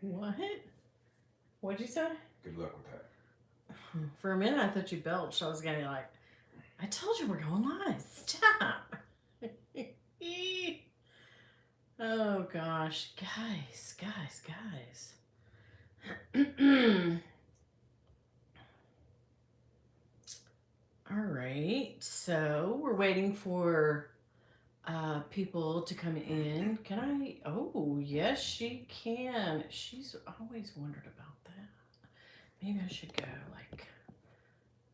What? What'd you say? Good luck with that. For a minute, I thought you belched. I was getting like, I told you we're going live. Stop. Oh gosh, guys. All right, so we're waiting for people to come in. Can I? Oh, yes, she can. She's always wondered about that. Maybe I should go like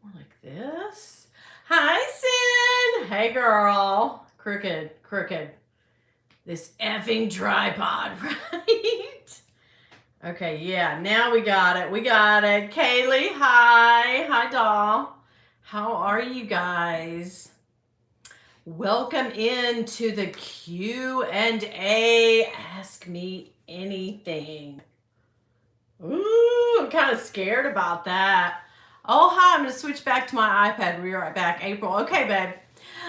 more like this. Hi, Sin. Hey, girl. Crooked. This effing tripod, right? Okay, yeah, now we got it. Kaylee, hi. Hi, doll. How are you guys? Welcome into the Q&A. Ask me anything. Ooh, I'm kind of scared about that. Oh, hi. I'm going to switch back to my iPad. We'll be right back. April. Okay, babe.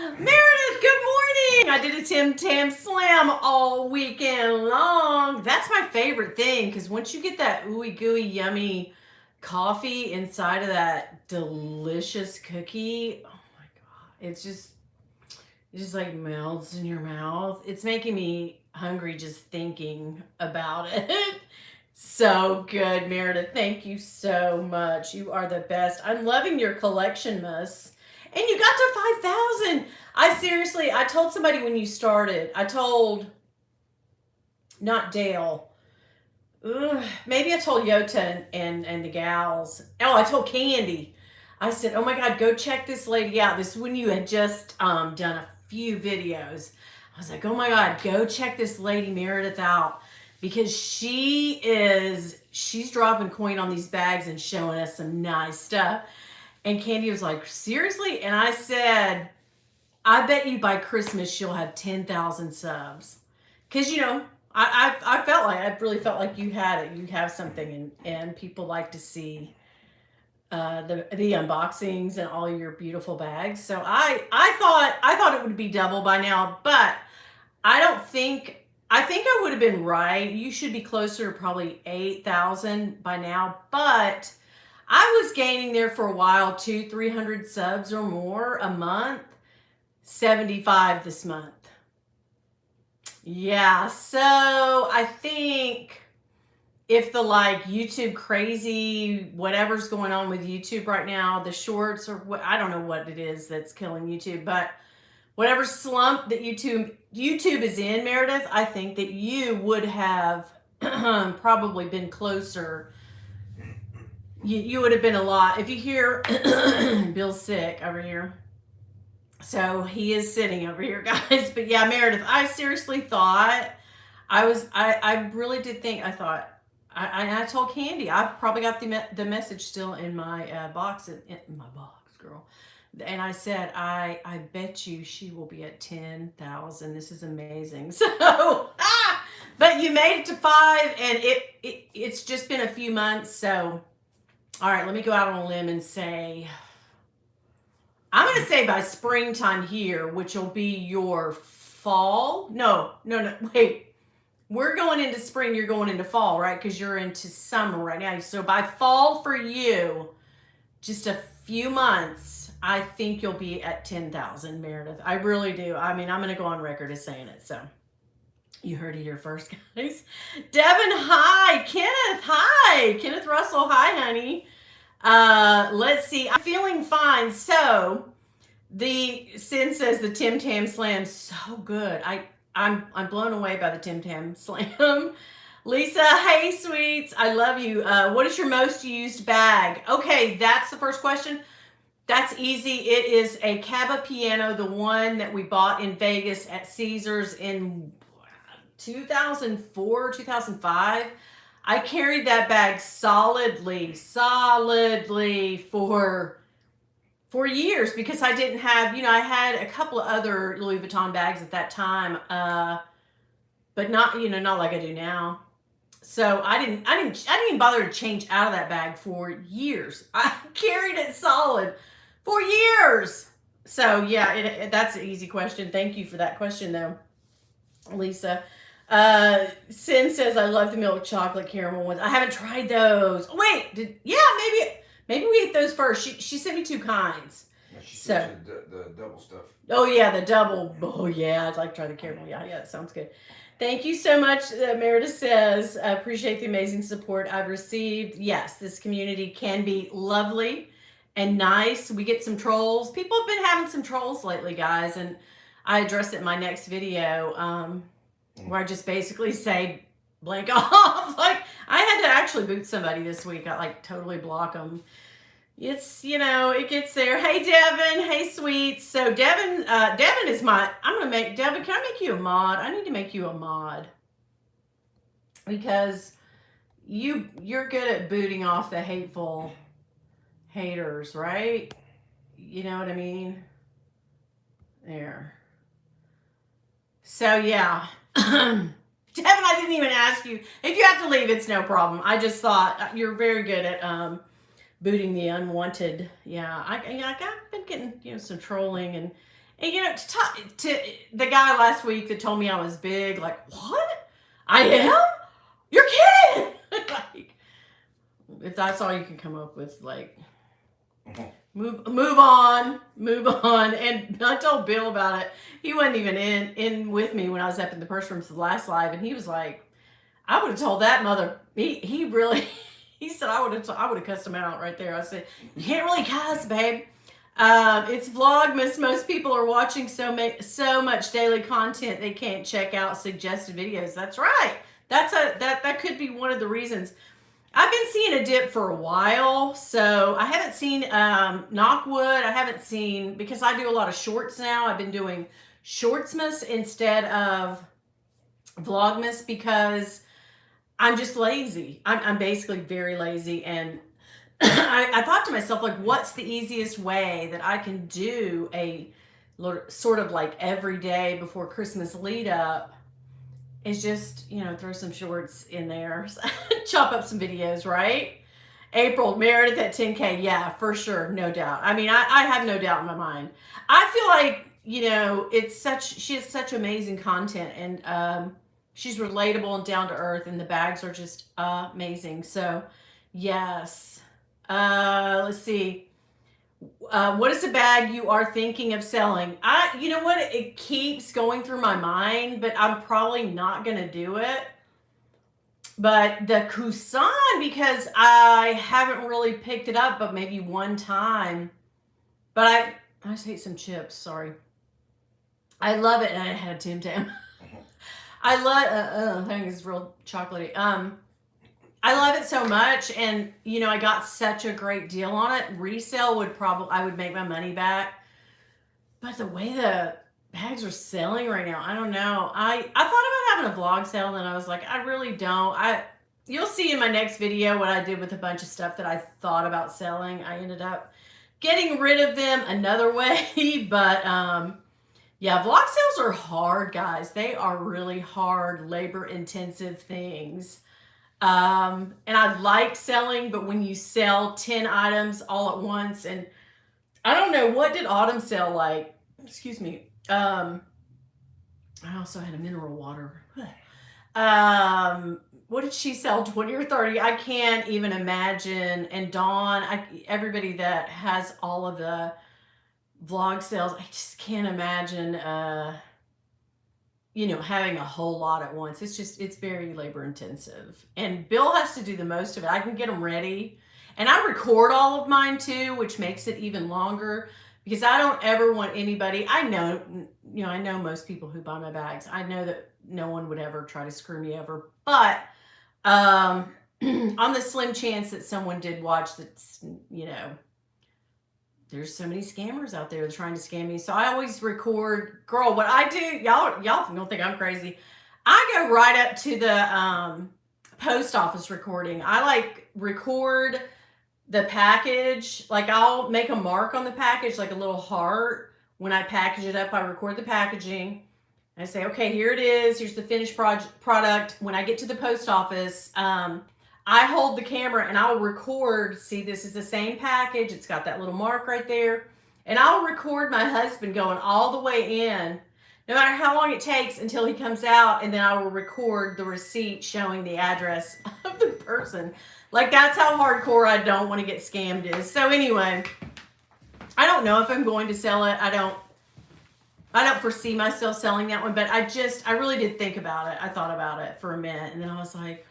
Meredith, good morning. I did a Tim Tam Slam all weekend long. That's my favorite thing because once you get that ooey gooey yummy coffee inside of that delicious cookie, oh my God, it just like melts in your mouth. It's making me hungry just thinking about it. So good, Meredith. Thank you so much. You are the best. I'm loving your collection, Miss. And you got to 5,000. I told somebody when you started, I told, not Dale, maybe I told Yota and the gals. Oh, I told Candy. I said, oh my God, go check this lady out. This is when you had just done a few videos. I was like, oh my God, go check this lady Meredith out because she's dropping coin on these bags and showing us some nice stuff. And Candy was like, seriously? And I said, I bet you by Christmas she'll have 10,000 subs. Because, I really felt like you had it. You have something, and people like to see the unboxings and all your beautiful bags. So I thought it would be double by now, but I think I would have been right. You should be closer to probably 8,000 by now, but I was gaining there for a while, 300 subs or more a month, 75 this month. Yeah, so I think if the like YouTube crazy, whatever's going on with YouTube right now, the shorts or what, I don't know what it is that's killing YouTube, but whatever slump that YouTube is in, Meredith, I think that you would have probably been closer. You would have been a lot. If you hear Bill's sick over here. So he is sitting over here, guys. But yeah, Meredith, I seriously thought I really did think, I told Candy, I've probably got the message still in my box, in my box, girl. And I said, I bet you she will be at 10,000. This is amazing. So, but you made it to 5, and it's just been a few months. So, all right, let me go out on a limb and say, I'm going to say by springtime here, which will be your fall. No, wait. We're going into spring, you're going into fall, right? Because you're into summer right now. So by fall for you, just a few months, I think you'll be at 10,000, Meredith. I really do. I mean, I'm going to go on record as saying it. So you heard it here first, guys. Devin, hi. Kenneth, hi. Kenneth Russell, hi, honey. Let's see. I'm feeling fine. So the Sin says the Tim Tam Slam's so good. I'm blown away by the Tim Tam Slam. Lisa, hey sweets, I love you. What is your most used bag? Okay, that's the first question. That's easy. It is a Caba piano, the one that we bought in Vegas at Caesars in 2004, 2005. I carried that bag solidly for years because I didn't have, I had a couple of other Louis Vuitton bags at that time, but not like I do now. So I didn't even bother to change out of that bag for years. I carried it solid for years. So yeah, that's an easy question. Thank you for that question though, Lisa. Sin says I love the milk chocolate caramel ones. I haven't tried those. Oh, wait, maybe we ate those first. She sent me 2 kinds. Yeah, she So said the double stuff. oh yeah, the double. Oh yeah, I'd like to try the caramel. Yeah, that sounds good. Thank you so much. Meredith says, I appreciate the amazing support I've received. Yes, this community can be lovely and nice. We get some trolls. People have been having some trolls lately, guys, and I address it in my next video, where I just basically say blank off. Like I had to actually boot somebody this week. I like totally block them. It's, it gets there. Hey, Devin. Hey, sweets. So Devin is Devin, can I make you a mod? I need to make you a mod because you're good at booting off the hateful haters, right? You know what I mean? There. So yeah. Devin, I didn't even ask you. If you have to leave, it's no problem. I just thought you're very good at, booting the unwanted. Yeah, I've been getting some trolling and to the guy last week that told me I was big. Like, what? I am? You're kidding? Like, if that's all you can come up with, like, move on. And I told Bill about it. He wasn't even in with me when I was up in the purse room for the last live, and he was like, I would have told that mother. He really. He said I would have cussed him out right there. I said, you can't really cuss, babe. It's Vlogmas. Most people are watching so much daily content they can't check out suggested videos. That's right. That could be one of the reasons. I've been seeing a dip for a while, so I haven't seen Knockwood. I haven't seen, because I do a lot of shorts now. I've been doing Shortsmas instead of Vlogmas because I'm just lazy. I'm basically very lazy. And I thought to myself, like, what's the easiest way that I can do a sort of like every day before Christmas lead up is just, throw some shorts in there, chop up some videos, right? April, Meredith at 10K. Yeah, for sure. No doubt. I mean, I have no doubt in my mind. I feel like, she has such amazing content, and, she's relatable and down to earth, and the bags are just amazing. So, yes. Let's see. What is a bag you are thinking of selling? You know what? It keeps going through my mind, but I'm probably not going to do it. But the Kusan, because I haven't really picked it up, but maybe one time. But I just ate some chips. Sorry. I love it. And I had a Tim Tam. I love, I think it's real chocolatey. I love it so much, and I got such a great deal on it. Resale I would make my money back, but the way the bags are selling right now, I don't know. I thought about having a vlog sale, and I was like, I really don't. You'll see in my next video what I did with a bunch of stuff that I thought about selling. I ended up getting rid of them another way, but yeah, vlog sales are hard, guys. They are really hard, labor-intensive things. And I like selling, but when you sell 10 items all at once, and I don't know, what did Autumn sell like? Excuse me. I also had a mineral water. What did she sell? 20 or 30? I can't even imagine. And Dawn, everybody that has all of the vlog sales, I just can't imagine having a whole lot at once. It's very labor intensive, and Bill has to do the most of it. I can get them ready, and I record all of mine too, which makes it even longer, because I don't ever want anybody. I know most people who buy my bags. I know that no one would ever try to screw me over, but on the slim chance that someone did watch, that's there's so many scammers out there trying to scam me. So I always record. Girl, what I do, y'all don't think I'm crazy. I go right up to the post office recording. I record the package. Like, I'll make a mark on the package, like a little heart. When I package it up, I record the packaging. I say, okay, here it is. Here's the finished product. When I get to the post office, I hold the camera and I'll record. See, this is the same package. It's got that little mark right there. And I'll record my husband going all the way in. no matter how long it takes until he comes out, and then I will record the receipt showing the address of the person. Like, that's how hardcore I don't want to get scammed is. So anyway, I don't know if I'm going to sell it. I don't foresee myself selling that one, but I really did think about it. I thought about it for a minute, and then I was like,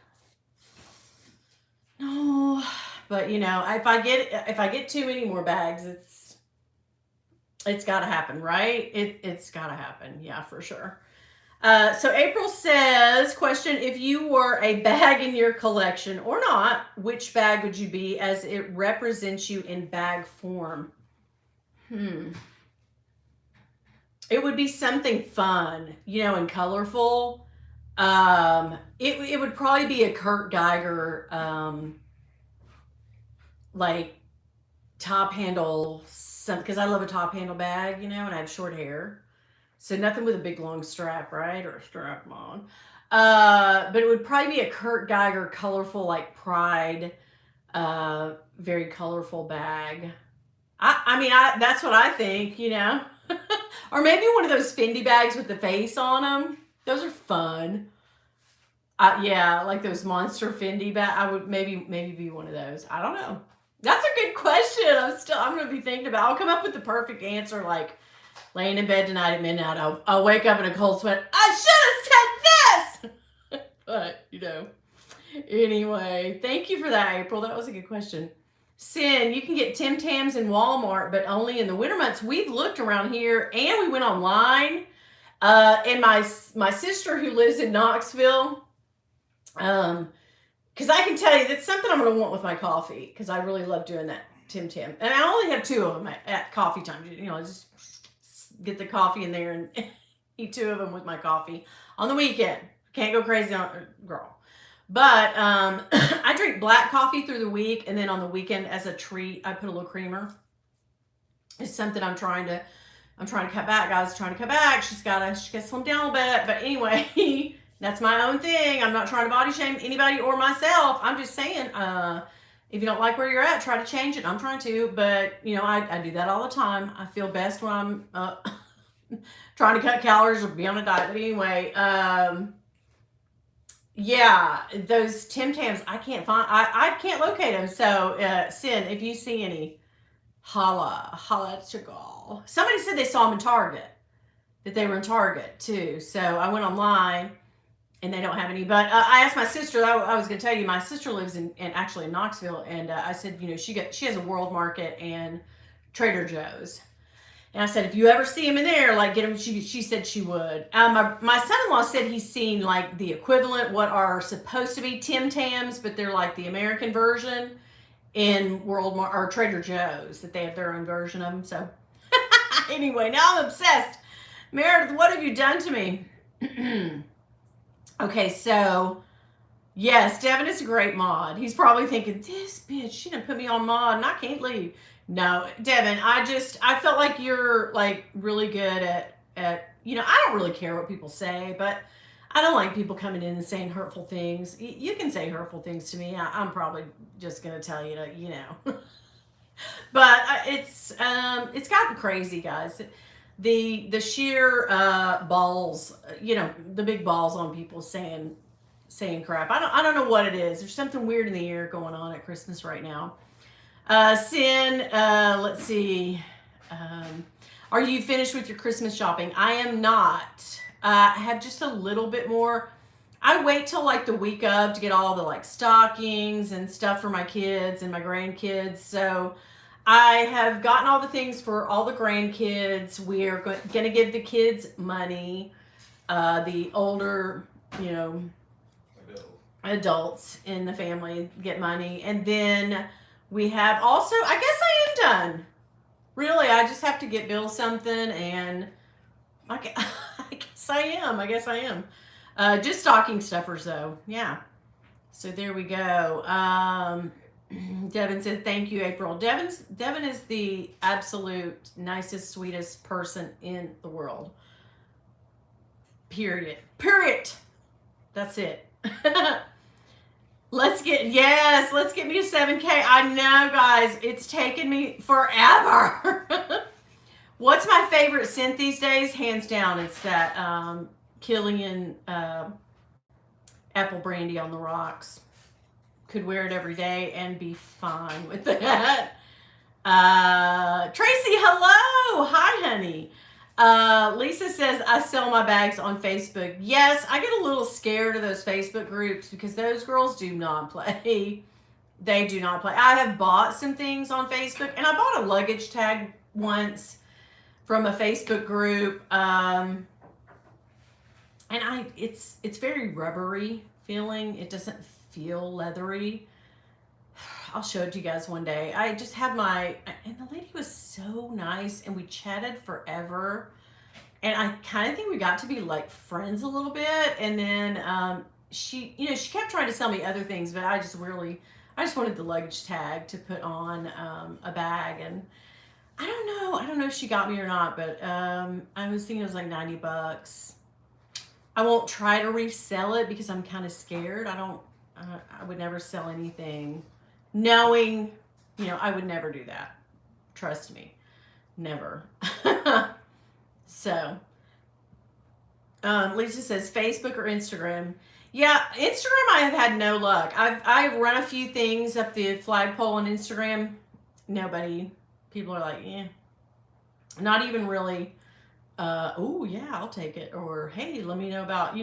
no. But you know, if I get too many more bags, it's got to happen, right? It's got to happen. Yeah, for sure. So April says, question, if you were a bag in your collection or not, which bag would you be as it represents you in bag form? It would be something fun, you know, and colorful. It would probably be a Kurt Geiger, like top handle, because I love a top handle bag, you know, and I have short hair. So nothing with a big long strap, right? Or a strap on. But it would probably be a Kurt Geiger colorful, like Pride, very colorful bag. I mean, that's what I think, you know. Or maybe one of those Fendi bags with the face on them. Those are fun. Yeah, like those monster Fendi bags. I would maybe be one of those. I don't know. That's a good question. I'm going to be thinking about. I'll come up with the perfect answer, like laying in bed tonight at midnight. I'll wake up in a cold sweat. I should have said this. But, you know. Anyway, thank you for that, April. That was a good question. Sin, you can get Tim Tams in Walmart, but only in the winter months. We've looked around here, and we went online. And my sister who lives in Knoxville, because I can tell you that's something I'm going to want with my coffee, because I really love doing that Tim Tam. And I only have 2 of them at coffee time. You know, just get the coffee in there and eat 2 of them with my coffee on the weekend. Can't go crazy on girl. But I drink black coffee through the week, and then on the weekend as a treat, I put a little creamer. It's something I'm trying to cut back, guys. Trying to cut back. She's got to slim down a bit. But anyway, that's my own thing. I'm not trying to body shame anybody or myself. I'm just saying, if you don't like where you're at, try to change it. I'm trying to, but you know, I do that all the time. I feel best when I'm trying to cut calories or be on a diet. But anyway, yeah, those Tim Tams, I can't find. I can't locate them. So, Sin, if you see any, holla at your girl. Somebody said they saw them in Target, that they were in Target too. So I went online, and they don't have any. But I asked my sister. I was going to tell you, my sister lives actually in Knoxville, and I said, you know, she has a World Market and Trader Joe's. And I said, if you ever see him in there, like, get him. She said she would. My son-in-law said he's seen like the equivalent, what are supposed to be Tim Tams, but they're like the American version in or Trader Joe's, that they have their own version of them. So anyway, now I'm obsessed. Meredith, what have you done to me? Okay, so yes, Devin is a great mod. He's probably thinking, this bitch, she didn't put me on mod and I can't leave. No, Devin, I felt like you're like really good at, you know, I don't really care what people say, but I don't like people coming in and saying hurtful things. You can say hurtful things to me. I'm probably just going to tell you to, you know, but it's gotten crazy, guys. The sheer balls, you know, the big balls on people saying crap. I don't know what it is. There's something weird in the air going on at Christmas right now. Sin, let's see. Are you finished with your Christmas shopping? I am not. I have just a little bit more. I wait till like the week of to get all the like stockings and stuff for my kids and my grandkids. So I have gotten all the things for all the grandkids. We're going to give the kids money. The older, you know, adults in the family get money. And then we have also, I guess I am done. Really, I just have to get Bill something, and I guess I am. Just stocking stuffers, though. Yeah. So there we go. Devin said, thank you, April. Devin is the absolute nicest, sweetest person in the world. Period. That's it. Let's get me to 7K. I know, guys, it's taken me forever. What's my favorite scent these days? Hands down, it's that Killian apple brandy on the rocks. Could wear it every day and be fine with that. Tracy, hello. Hi, honey. Lisa says, I sell my bags on Facebook. Yes, I get a little scared of those Facebook groups because those girls do not play. They do not play. I have bought some things on Facebook, and I bought a luggage tag once from a Facebook group. And it's very rubbery feeling. It doesn't feel leathery. I'll show it to you guys one day. I just had and the lady was so nice, and we chatted forever. And I kind of think we got to be like friends a little bit. And then she kept trying to sell me other things, but I just wanted the luggage tag to put on a bag. And I don't know if she got me or not, but I was thinking it was like $90. I won't try to resell it because I'm kind of scared. I would never sell anything knowing, I would never do that. Trust me. Never. So, Lisa says Facebook or Instagram. Yeah, Instagram I have had no luck. I've run a few things up the flagpole on Instagram. People are like, yeah. Not even really, oh yeah, I'll take it. Or, hey, let me know about,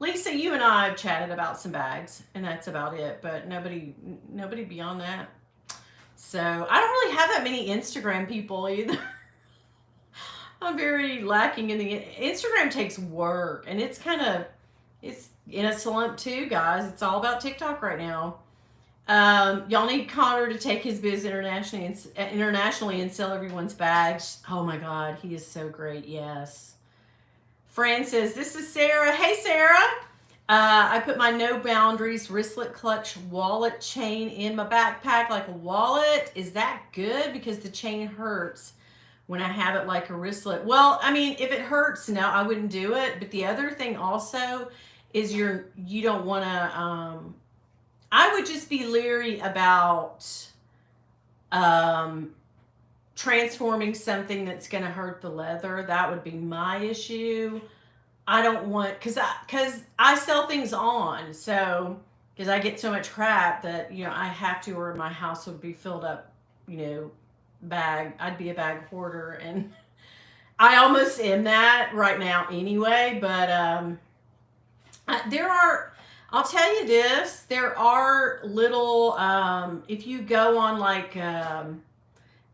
Lisa, you and I have chatted about some bags, and that's about it. But nobody beyond that. So I don't really have that many Instagram people either. I'm very lacking in the Instagram takes work, and it's in a slump too, guys. It's all about TikTok right now. Y'all need Connor to take his biz internationally and sell everyone's bags. Oh my God, he is so great. Yes. Fran says, this is Sarah. Hey, Sarah. I put my No Boundaries wristlet clutch wallet chain in my backpack like a wallet. Is that good? Because the chain hurts when I have it like a wristlet. Well, I mean, if it hurts, no, I wouldn't do it. But the other thing also is you don't want to, I would just be leery about transforming something that's going to hurt the leather. That would be my issue. I don't want, because I sell things on, so because I get so much crap that I have to, or my house would be filled up, I'd be a bag hoarder, and I almost am that right now anyway. But I'll tell you this, there are little if you go on like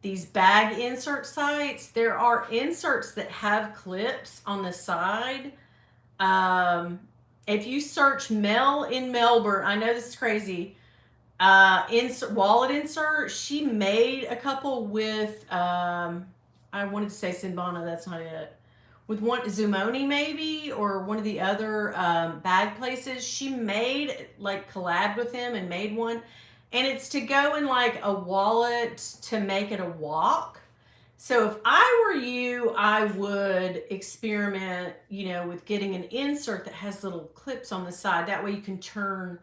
these bag insert sites, there are inserts that have clips on the side. If you search Mel in Melbourne, I know this is crazy, wallet insert, she made a couple with, I wanted to say Sinbana, that's not it. With one, Zumoni maybe, or one of the other bag places. She made, collabed with him and made one. And it's to go in like a wallet to make it a walk. So if I were you, I would experiment, with getting an insert that has little clips on the side. That way you can turn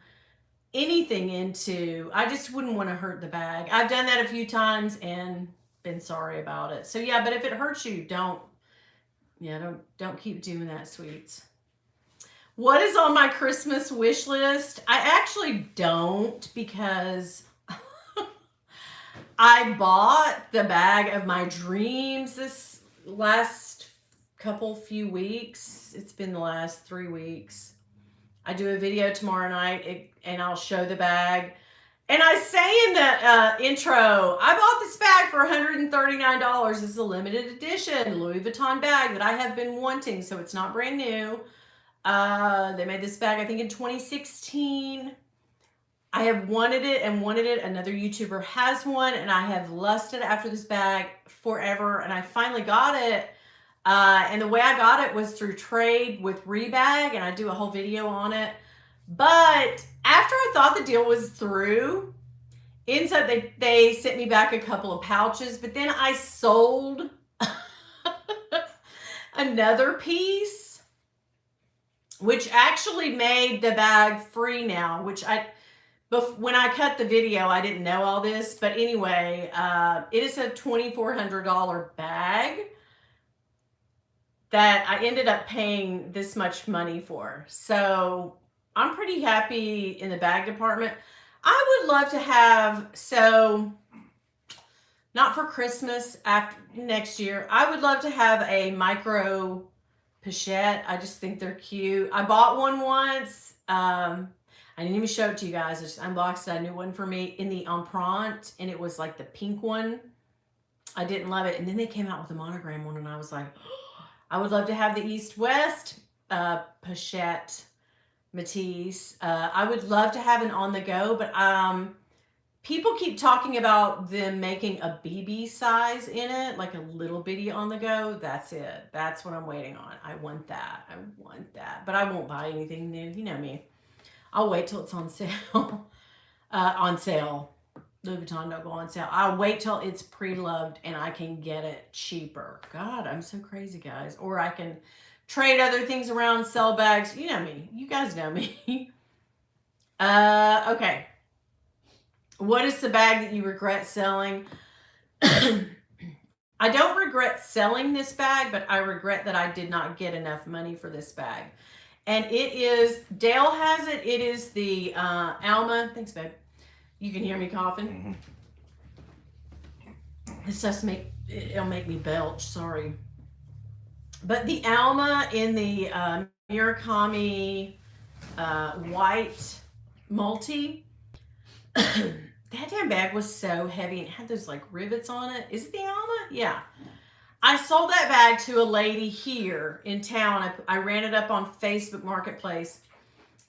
anything into, I just wouldn't want to hurt the bag. I've done that a few times and been sorry about it. So yeah, but if it hurts you, don't keep doing that, sweets. What is on my Christmas wish list? I actually don't, because I bought the bag of my dreams this last few weeks. It's been the last 3 weeks. I do a video tomorrow night and I'll show the bag. And I say in the intro, I bought this bag for $139. It's a limited edition Louis Vuitton bag that I have been wanting, so it's not brand new. They made this bag, I think, in 2016. I have wanted it. Another YouTuber has one, and I have lusted after this bag forever, and I finally got it. And the way I got it was through trade with Rebag, and I do a whole video on it. But after I thought the deal was through, inside they sent me back a couple of pouches, but then I sold another piece, which actually made the bag free now, when I cut the video, I didn't know all this, but anyway, it is a $2,400 bag that I ended up paying this much money for. So I'm pretty happy in the bag department. I would love to have, so not for Christmas, after next year, I would love to have a micro pochette. I just think they're cute. I bought one once. I didn't even show it to you guys. I just unboxed it. A new one for me in the Empreinte, and it was like the pink one. I didn't love it. And then they came out with a monogram one, and I was like, I would love to have the East-West pochette Matisse. I would love to have an on the go, but people keep talking about them making a BB size in it, like a little bitty on the go. That's it. That's what I'm waiting on. I want that. I want that. But I won't buy anything new. You know me. I'll wait till it's on sale. On sale. Louis Vuitton don't go on sale. I'll wait till it's pre-loved and I can get it cheaper. God, I'm so crazy, guys. Or I can trade other things around, sell bags. You know me. You guys know me. Okay. What is the bag that you regret selling? I don't regret selling this bag, but I regret that I did not get enough money for this bag. And it is, Dale has it. It is the Alma. Thanks, babe. You can hear me coughing. This just it'll make me belch. Sorry. But the Alma in the Murakami white multi. That damn bag was so heavy. It had those like rivets on it. Is it the Alma? Yeah. I sold that bag to a lady here in town. I ran it up on Facebook Marketplace,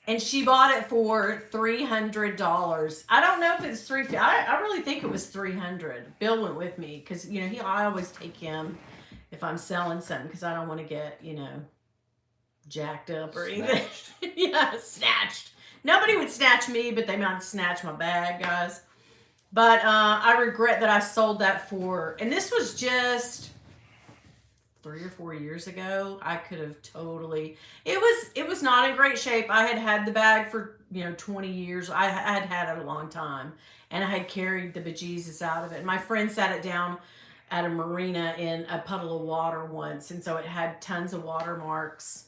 and she bought it for $300. I don't know if it's $350. I really think it was $300. Bill went with me because I always take him if I'm selling something because I don't want to get jacked up or anything. Yeah, snatched. Nobody would snatch me, but they might snatch my bag, guys. But I regret that I sold that for, and this was just 3 or 4 years ago. I could have totally, it was not in great shape. I had the bag for 20 years. I had it a long time, and I had carried the bejesus out of it. My friend sat it down at a marina in a puddle of water once, and so it had tons of watermarks.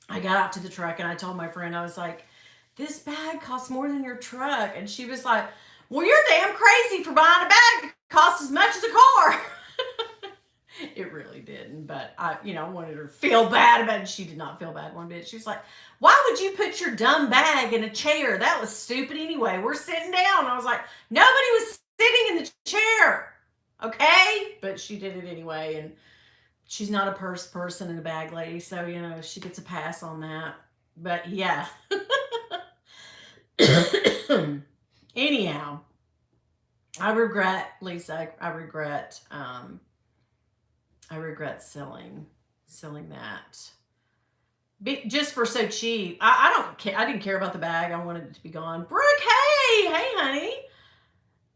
I got out to the truck and I told my friend, I was like, this bag costs more than your truck. And she was like, well, you're damn crazy for buying a bag that costs as much as a car. It really didn't, but I wanted her to feel bad about it. She did not feel bad one bit. She was like, why would you put your dumb bag in a chair? That was stupid anyway. We're sitting down. I was like, nobody was sitting in the chair. Okay? But she did it anyway, and she's not a purse person and a bag lady, so, she gets a pass on that. But, yeah. Anyhow, I regret, Lisa, I regret selling that. Just for so cheap. I don't care. I didn't care about the bag. I wanted it to be gone. Brooke, hey, honey.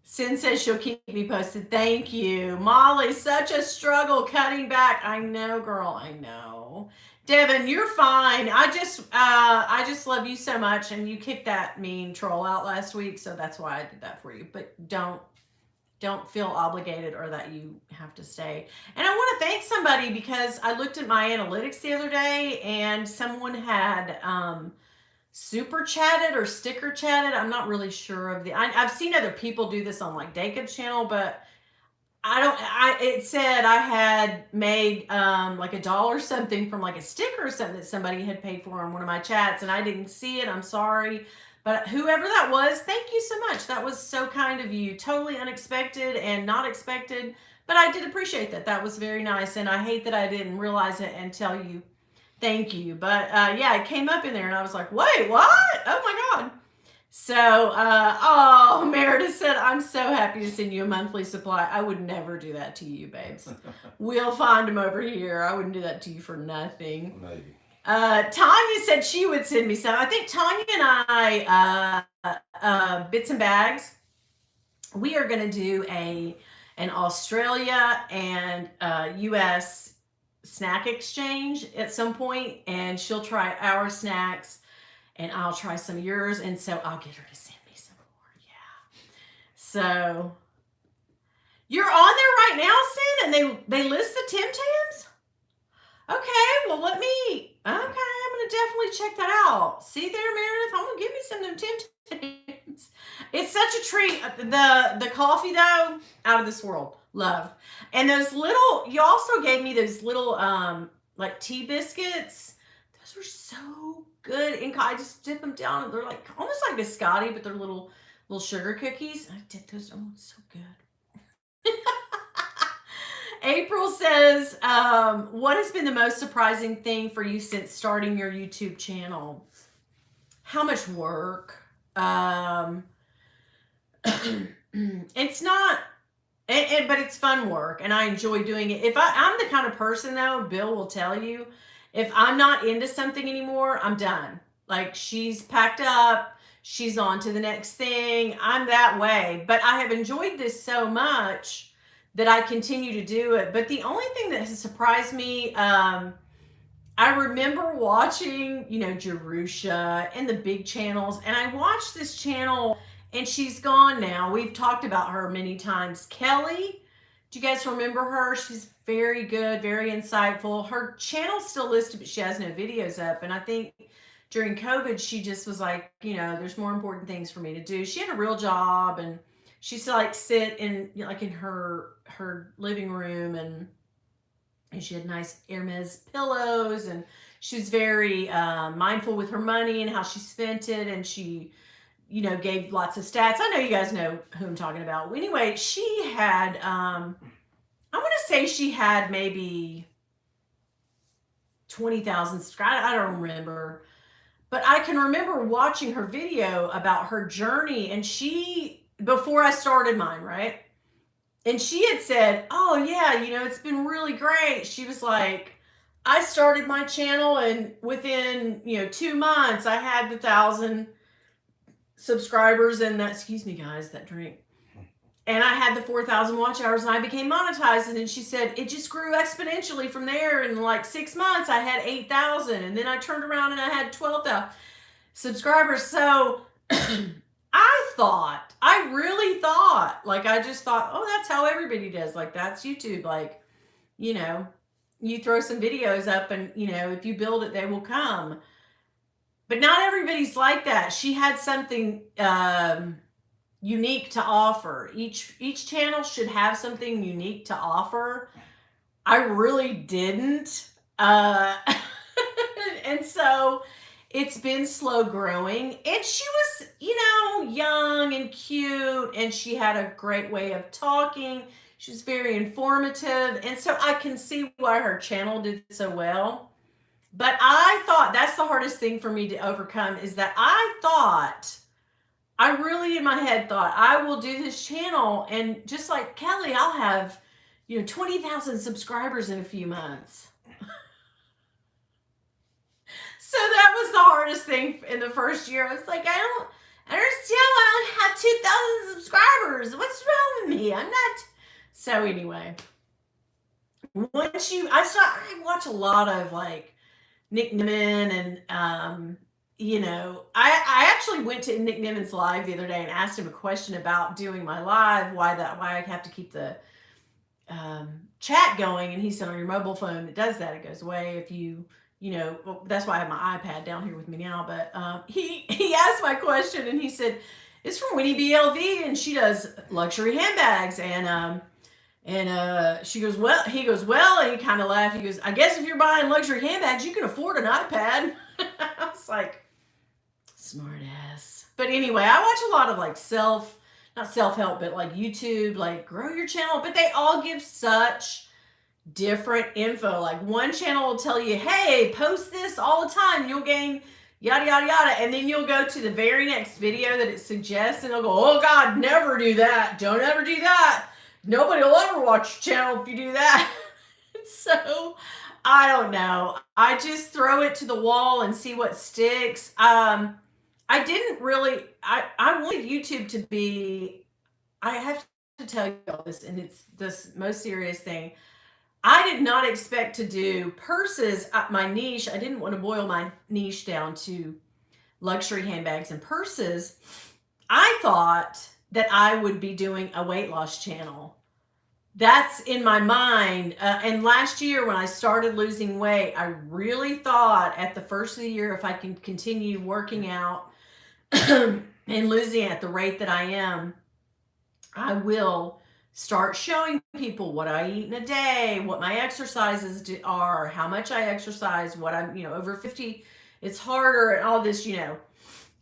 Sin says she'll keep me posted. Thank you. Molly, such a struggle cutting back. I know, girl. I know. Devin, you're fine. I just love you so much, and you kicked that mean troll out last week, so that's why I did that for you. But don't feel obligated or that you have to stay. And I want to thank somebody because I looked at my analytics the other day, and someone had super chatted or sticker chatted. I'm not really sure of I've seen other people do this on like Jacob's channel, but it said I had made like $1 something from like a sticker or something that somebody had paid for on one of my chats, and I didn't see it. I'm sorry. But whoever that was, thank you so much. That was so kind of you. Totally unexpected and not expected. But I did appreciate that. That was very nice. And I hate that I didn't realize it and tell you thank you. But yeah, it came up in there and I was like, wait, what? Oh my God. So, Meredith said, I'm so happy to send you a monthly supply. I would never do that to you, babes. We'll find them over here. I wouldn't do that to you for nothing. Maybe. Tanya said she would send me some. I think Tanya and I, Bits and Bags, we are going to do an Australia and US snack exchange at some point, and she'll try our snacks and I'll try some of yours. And so I'll get her to send me some more. Yeah. So you're on there right now, Sin, and they list the Tim Tams? Okay, well I'm gonna definitely check that out. See there, Meredith? I'm gonna give me some of them Tim Tams. It's such a treat. The coffee though, out of this world. Love. And those little, you also gave me those little like tea biscuits. Those were so good. And I just dip them down and they're like almost like biscotti, but they're little sugar cookies. I did those. Oh, it's so good. April says, what has been the most surprising thing for you since starting your YouTube channel? How much work? It's not, but it's fun work and I enjoy doing it. I'm the kind of person though, Bill will tell you, if I'm not into something anymore, I'm done. Like she's packed up, she's on to the next thing. I'm that way, but I have enjoyed this so much that I continue to do it. But the only thing that has surprised me, I remember watching, Jerusha and the big channels, and I watched this channel, and she's gone now. We've talked about her many times. Kelly, do you guys remember her? She's very good, very insightful. Her channel's still listed, but she has no videos up. And I think during COVID, she just was like, there's more important things for me to do. She had a real job, and she used to like sit in like in her living room, and she had nice Hermes pillows, and she was very mindful with her money and how she spent it, and she gave lots of stats. I know you guys know who I'm talking about. Anyway, she had I want to say she had maybe 20,000 subscribers. I don't remember, but I can remember watching her video about her journey, and before I started mine, right? And she had said, oh yeah, it's been really great. She was like, I started my channel and within, 2 months I had the 1,000 subscribers and that, excuse me guys, that drink. And I had the 4,000 watch hours and I became monetized. And then she said, it just grew exponentially from there. In like 6 months, I had 8,000. And then I turned around and I had 12,000 subscribers. So I really thought, like, I just thought, oh, that's how everybody does. Like, that's YouTube. Like, you throw some videos up and, if you build it, they will come. But not everybody's like that. She had something unique to offer. Each channel should have something unique to offer. I really didn't. And so it's been slow growing, and she was, young and cute, and she had a great way of talking. She was very informative, and so I can see why her channel did so well. But I thought that's the hardest thing for me to overcome, is that I really in my head thought I will do this channel, and just like Kelly, I'll have 20,000 subscribers in a few months. So that was the hardest thing in the first year. I was like, I don't understand why I only have 2,000 subscribers. What's wrong with me? I'm not. So anyway, I watch a lot of like Nick Nimmin, and I actually went to Nick Nimmin's live the other day and asked him a question about doing my live, why I have to keep the chat going, and he said on your mobile phone it does that, it goes away if you well, that's why I have my iPad down here with me now. But he asked my question, and he said it's from Winnie BLV, and she does luxury handbags, and she goes, well, he goes, well, and he kind of laughed. He goes, I guess if you're buying luxury handbags, you can afford an iPad. I was like, smart ass. But anyway, I watch a lot of like not self-help, but like YouTube, like grow your channel, but they all give such different info. Like one channel will tell you, hey, post this all the time, you'll gain yada yada yada, and then you'll go to the very next video that it suggests, and they'll go, oh god, never do that, don't ever do that, nobody will ever watch your channel if you do that. So I don't know, I just throw it to the wall and see what sticks. I didn't really, I wanted YouTube to be, I have to tell you all this, and it's this most serious thing. I did not expect to do purses at my niche. I didn't want to boil my niche down to luxury handbags and purses, I thought that I would be doing a weight loss channel. That's in my mind. And last year, when I started losing weight, I really thought at the first of the year, if I can continue working out and losing at the rate that I am, I will start showing people what I eat in a day, what my exercises are, how much I exercise, what I'm, over 50, it's harder, and all this,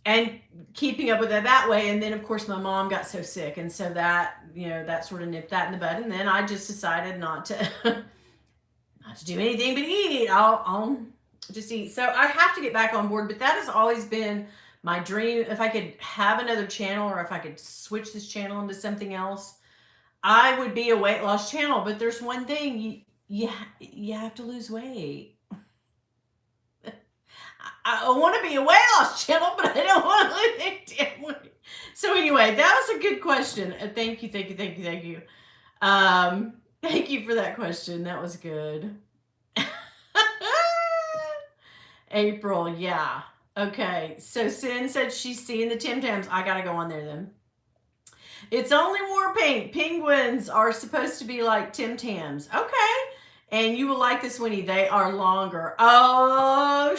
and keeping up with it that way. And then, of course, my mom got so sick. And so that, that sort of nipped that in the bud. And then I just decided not to, not to do anything but eat. I'll just eat. So I have to get back on board, but that has always been my dream. If I could have another channel, or if I could switch this channel into something else, I would be a weight loss channel. But there's one thing, you have to lose weight. I want to be a weight loss channel, but I don't want to lose any damn weight. So anyway, that was a good question. Thank you. Thank you for that question. That was good. April, yeah. Okay, so Sin said she's seeing the Tim Tams. I gotta go on there then. It's only war paint. Penguins are supposed to be like Tim Tams. Okay. And you will like this, Winnie. They are longer. Oh,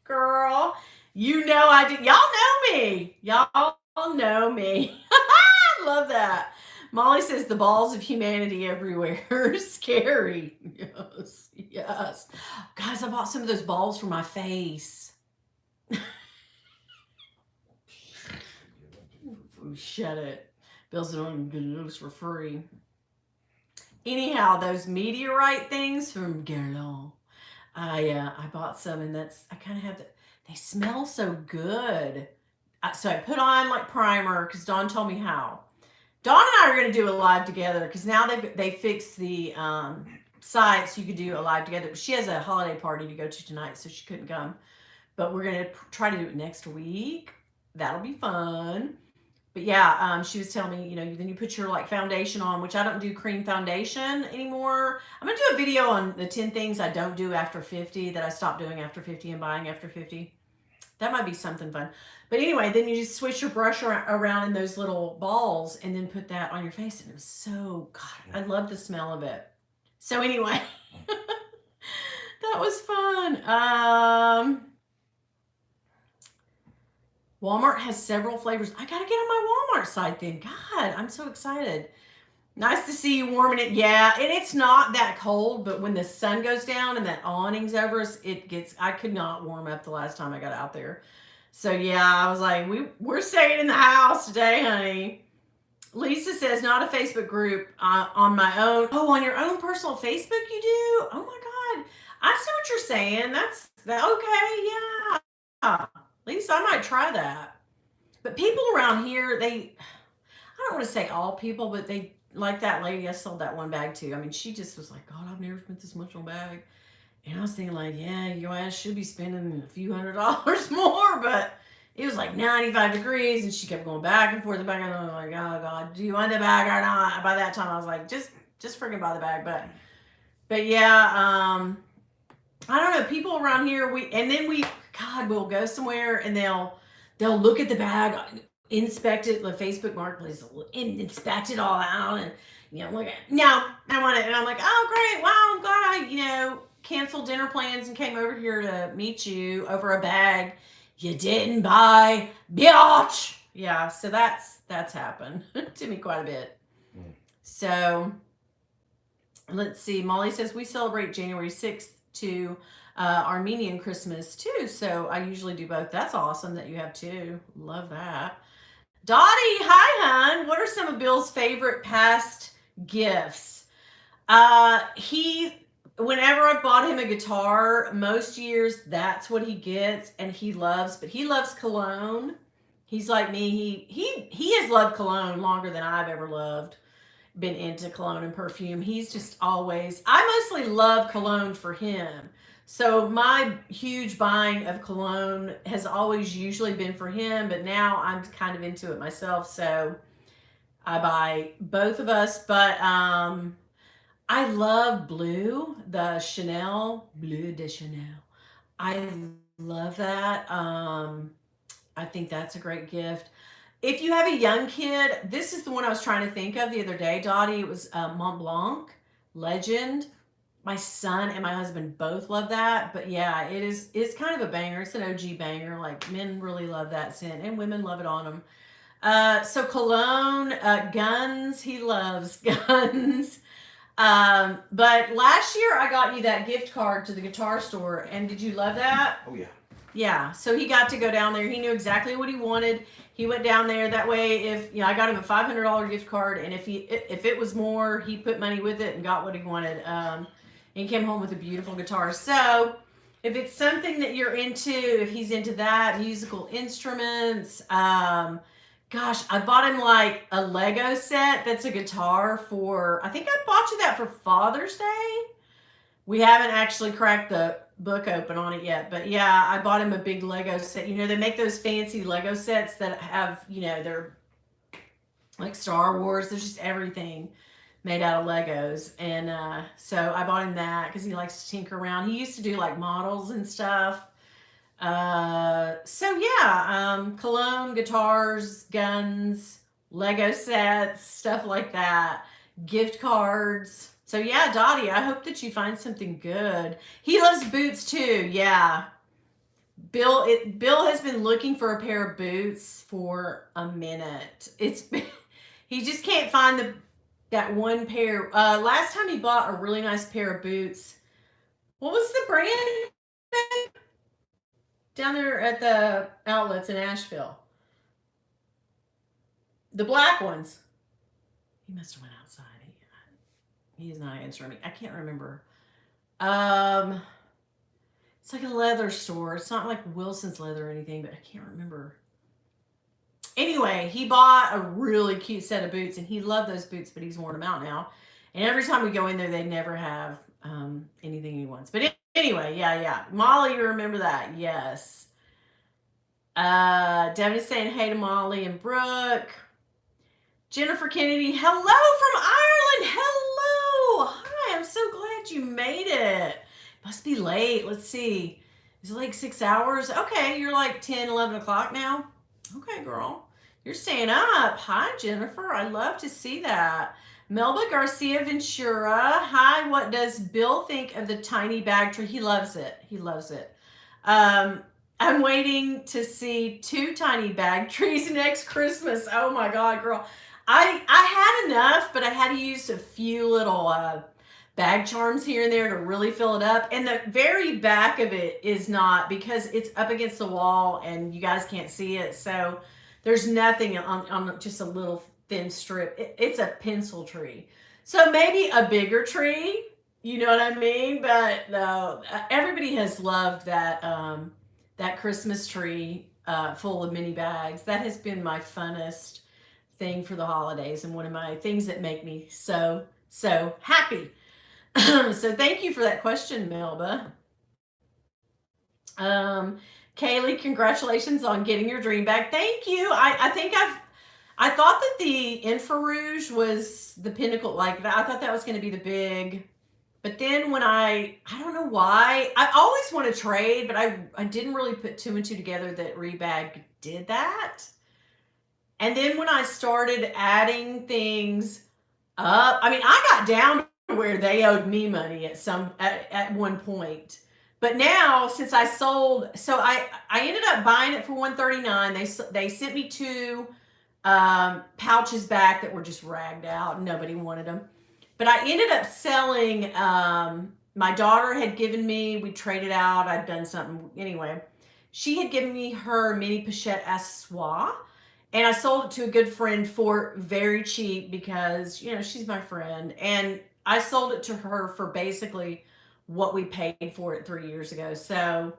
girl. I did. Y'all know me. Y'all know me. I love that. Molly says the balls of humanity everywhere. Scary. Yes. Guys, I bought some of those balls for my face. Shut it. Bill's don't get those for free. Anyhow, those meteorite things from Guerlain. I bought some, and I kind of have they smell so good. So I put on like primer because Dawn told me how. Dawn and I are going to do a live together because now they fixed the site so you could do a live together. She has a holiday party to go to tonight, so she couldn't come. But we're going to try to do it next week. That'll be fun. But yeah, she was telling me, then you put your like foundation on, which I don't do cream foundation anymore. I'm going to do a video on the 10 things I don't do after 50 that I stopped doing after 50 and buying after 50. That might be something fun. But anyway, then you just switch your brush around in those little balls and then put that on your face. And it was so, God, I love the smell of it. So anyway, that was fun. Walmart has several flavors. I got to get on my Walmart site then. God, I'm so excited. Nice to see you warming it. Yeah, and it's not that cold, but when the sun goes down and that awning's over us, I could not warm up the last time I got out there. So yeah, I was like, we're staying in the house today, honey. Lisa says, not a Facebook group on my own. Oh, on your own personal Facebook you do? Oh my God. I see what you're saying. Okay, yeah. Lisa, I might try that. But people around here, I don't want to say all people, but they, like that lady I sold that one bag to. I mean, she just was like, God, I've never spent this much on a bag. And I was thinking like, yeah, your ass should be spending a few $100s more, but it was like 95 degrees and she kept going back and forth. And I was like, oh God, do you want the bag or not? By that time I was like, just freaking buy the bag. But yeah, I don't know, people around here, we'll go somewhere and they'll look at the bag, inspect it, the Facebook Marketplace, inspect it all out, and look at it. No, I want it. And I'm like, oh great, wow, I'm glad I canceled dinner plans and came over here to meet you over a bag you didn't buy, bitch. Yeah, so that's happened to me quite a bit. So let's see. Molly says we celebrate January 6th to Armenian Christmas too. So I usually do both. That's awesome that you have two. Love that. Dottie, hi, hon. What are some of Bill's favorite past gifts? Whenever I bought him a guitar, most years that's what he gets, and he loves cologne. He's like me. He has loved cologne longer than I've ever been into cologne and perfume. He's just always, I mostly love cologne for him. So my huge buying of cologne has always usually been for him, but now I'm kind of into it myself. So I buy both of us, but I love Bleu, the Chanel, Bleu de Chanel. I love that. I think that's a great gift. If you have a young kid, this is the one I was trying to think of the other day, Dottie. It was Mont Blanc Legend. My son and my husband both love that. But yeah, it's kind of a banger. It's an OG banger. Like men really love that scent and women love it on them. So cologne, guns. He loves guns. But last year I got you that gift card to the guitar store, and did you love that? Oh yeah. Yeah. So he got to go down there. He knew exactly what he wanted. He went down there. That way, if I got him a $500 gift card, and if it was more, he put money with it and got what he wanted. And he came home with a beautiful guitar. So if it's something that you're into, if he's into that, musical instruments, gosh, I bought him like a Lego set that's a guitar for, I think I bought you that for Father's Day. We haven't actually cracked the book open on it yet, but yeah, I bought him a big Lego set. They make those fancy Lego sets that have, they're like Star Wars. There's just everything made out of Legos. And so I bought him that because he likes to tinker around. He used to do like models and stuff. So yeah, cologne, guitars, guns, Lego sets, stuff like that, gift cards. So yeah, Dottie, I hope that you find something good. He loves boots too. Yeah. Bill has been looking for a pair of boots for a minute. He just can't find that one pair. Last time he bought a really nice pair of boots. What was the brand? Down there at the outlets in Asheville. The black ones. He must have went outside. He's not answering me. I can't remember. It's like a leather store. It's not like Wilson's Leather or anything, but I can't remember. Anyway, he bought a really cute set of boots, and he loved those boots, but he's worn them out now. And every time we go in there, they never have anything he wants. But anyway, yeah. Molly, you remember that? Yes. Devin is saying hey to Molly and Brooke. Jennifer Kennedy, hello from Ireland. Hello. Hi, I'm so glad you made it. Must be late. Let's see. Is it like 6 hours? Okay, you're like 10, 11 o'clock now. Okay, girl. You're staying up. Hi, Jennifer. I love to see that. Melba Garcia Ventura. Hi, what does Bill think of the tiny bag tree? He loves it. He loves it. I'm waiting to see 2 tiny bag trees next Christmas. Oh my God, girl. I had enough, but I had to use a few little bag charms here and there to really fill it up. And the very back of it is not, because it's up against the wall and you guys can't see it. So there's nothing on just a little thin strip. It's a pencil tree. So maybe a bigger tree, you know what I mean? But no, everybody has loved that that Christmas tree full of mini bags. That has been my funnest thing for the holidays and one of my things that make me so happy. So thank you for that question, Melba. Kaylee, congratulations on getting your dream bag. Thank you. I thought that the Infrarouge was the pinnacle. Like I thought that was going to be the big. But then when I don't know why, I always want to trade, but I didn't really put 2 and 2 together that Rebag did that. And then when I started adding things up, I mean, I got down to where they owed me money at one point. But now, since I sold, so I ended up buying it for $139. They sent me 2 pouches back that were just ragged out and nobody wanted them. But I ended up selling, my daughter had given me, we traded out, I'd done something, anyway. She had given me her mini pochette accessoire, and I sold it to a good friend for very cheap because, she's my friend. And I sold it to her for basically what we paid for it 3 years ago. So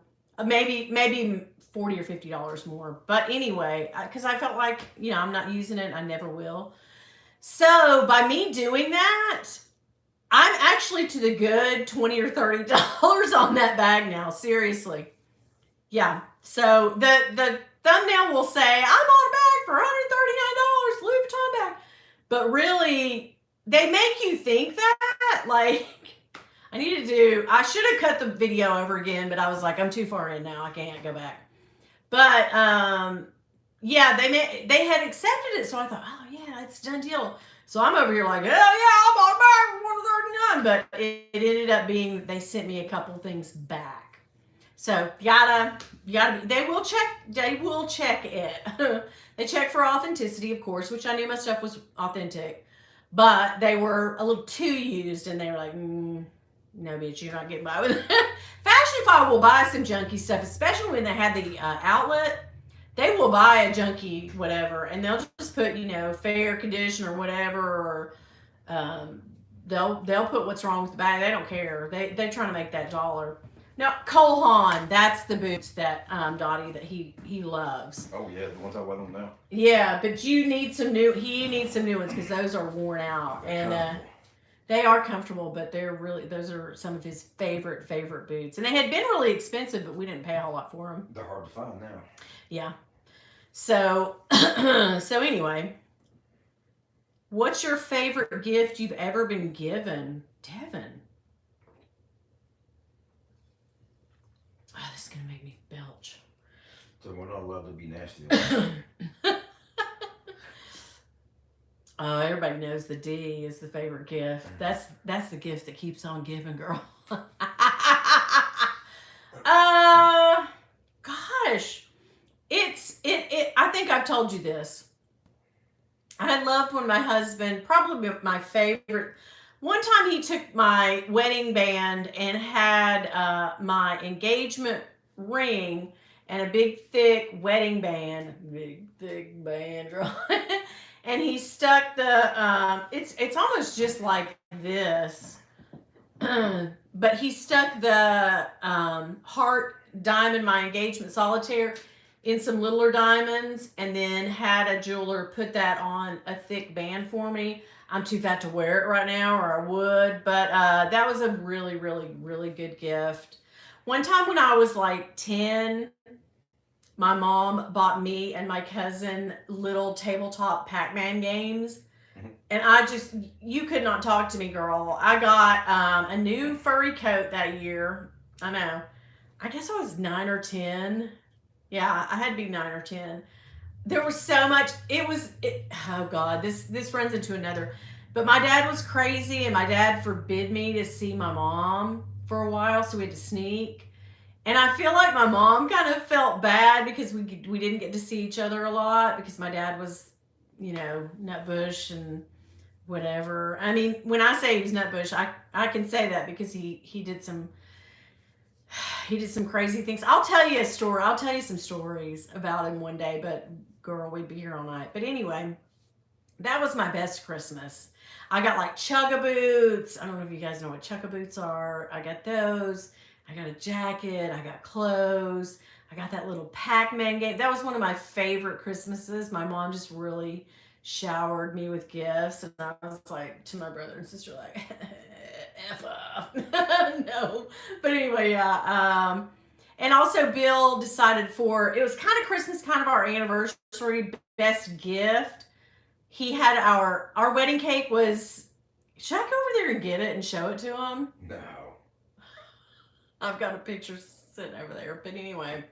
maybe $40 or $50 more. But anyway, because I felt like, I'm not using it. I never will. So by me doing that, I'm actually to the good $20 or $30 on that bag now. Seriously. Yeah. So the thumbnail will say, I bought a bag for $139, Louis Vuitton bag. But really, they make you think that. Like, I need to do. I should have cut the video over again, but I was like, I'm too far in now. I can't go back. But yeah, they had accepted it, so I thought, oh yeah, it's a done deal. So I'm over here like, hell yeah, I'm on back for 139. But it ended up being they sent me a couple things back. So you gotta be, they will check it. They check for authenticity, of course, which I knew my stuff was authentic, but they were a little too used, and they were like, no, bitch, you're not getting by with it. Fashionify will buy some junky stuff, especially when they had the outlet. They will buy a junky whatever, and they'll just put, fair condition or whatever, or they'll put what's wrong with the bag. They don't care. They're trying to make that dollar. Now, Cole Haan, that's the boots that Dottie that he loves. Oh yeah, the ones I wear them now. Yeah, but he needs some new ones because those are worn out, and they are comfortable, but those are some of his favorite boots, and they had been really expensive, but we didn't pay a whole lot for them. They're hard to find now. Yeah. So so anyway, what's your favorite gift you've ever been given, Devin? Oh, this is gonna make me belch. So we're not allowed to be nasty. Oh, everybody knows the D is the favorite gift. That's the gift that keeps on giving, girl. Gosh, I think I've told you this. I loved when my husband, probably my favorite. One time he took my wedding band and had my engagement ring and a big thick wedding band, girl. And he stuck the it's almost just like this, but he stuck the heart diamond, my engagement solitaire, in some littler diamonds, and then had a jeweler put that on a thick band for me. I'm too fat to wear it right now, or I would, but that was a really, really, really good gift. One time when I was like 10, my mom bought me and my cousin little tabletop Pac-Man games. And you could not talk to me, girl. I got a new furry coat that year. I know. I guess I was 9 or 10. Yeah, I had to be 9 or 10. There was so much. Oh God, this runs into another. But my dad was crazy, and my dad forbid me to see my mom for a while, so we had to sneak. And I feel like my mom kind of felt bad because we didn't get to see each other a lot because my dad was, nutbush and whatever. I mean, when I say he was nutbush, I can say that because he did some crazy things. I'll tell you a story. I'll tell you some stories about him one day, but girl, we'd be here all night. But anyway, that was my best Christmas. I got like chugga boots. I don't know if you guys know what chugga boots are. I got those. I got a jacket. I got clothes. I got that little Pac-Man game. That was one of my favorite Christmases. My mom just really showered me with gifts. And I was like, to my brother and sister, like, F off. No. But anyway, yeah. And also Bill decided it was kind of Christmas, kind of our anniversary best gift. He had our wedding cake was, should I go over there and get it and show it to him? No. I've got a picture sitting over there. But anyway,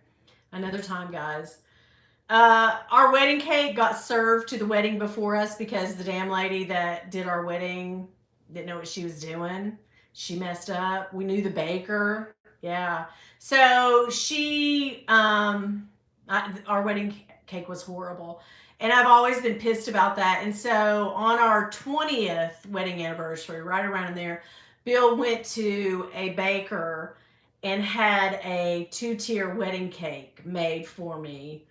another time, guys. Our wedding cake got served to the wedding before us because the damn lady that did our wedding didn't know what she was doing. She messed up. We knew the baker. Yeah. So our wedding cake was horrible. And I've always been pissed about that. And so on our 20th wedding anniversary, right around in there, Bill went to a baker and had a 2-tier wedding cake made for me.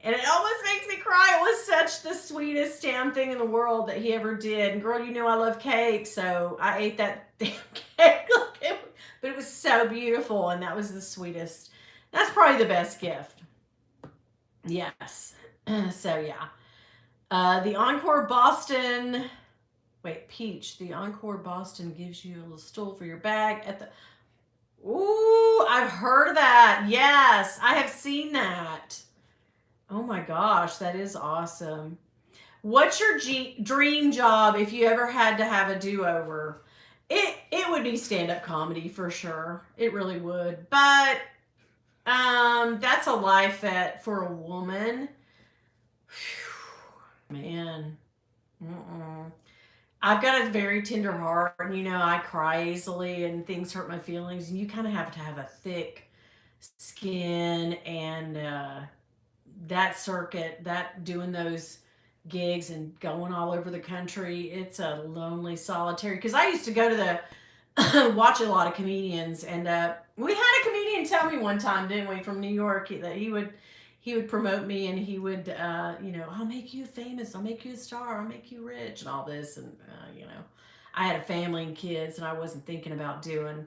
And it almost makes me cry. It was such the sweetest damn thing in the world that he ever did. And girl, you know I love cake, so I ate that damn cake. But it was so beautiful, and that was the sweetest. That's probably the best gift. Yes. So yeah. The Encore Boston... Wait, Peach. The Encore Boston gives you a little stool for your bag at the... Ooh, I've heard that. Yes, I have seen that. Oh my gosh, that is awesome. What's your dream job if you ever had to have a do-over? It would be stand-up comedy for sure. It really would. But that's a life that for a woman, man. Mm-mm. I've got a very tender heart, and I cry easily, and things hurt my feelings. And you kind of have to have a thick skin, and that circuit, that doing those gigs and going all over the country, it's a lonely, solitary. Because I used to go to the watch a lot of comedians, and we had a comedian tell me one time, didn't we, from New York, that he would promote me, and he would, I'll make you famous, I'll make you a star, I'll make you rich, and all this, and I had a family and kids, and I wasn't thinking about doing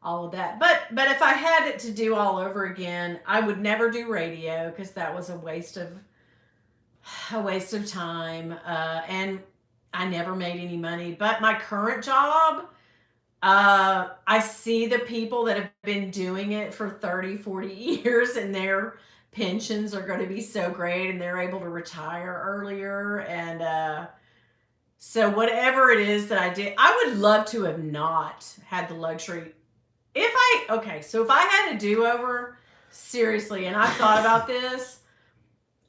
all of that. But if I had it to do all over again, I would never do radio because that was a waste of time, and I never made any money. But my current job, I see the people that have been doing it for 30, 40 years, and their pensions are going to be so great, and they're able to retire earlier. And so whatever it is that I did, I would love to have not had the luxury. So if I had a do-over, seriously, and I thought about this,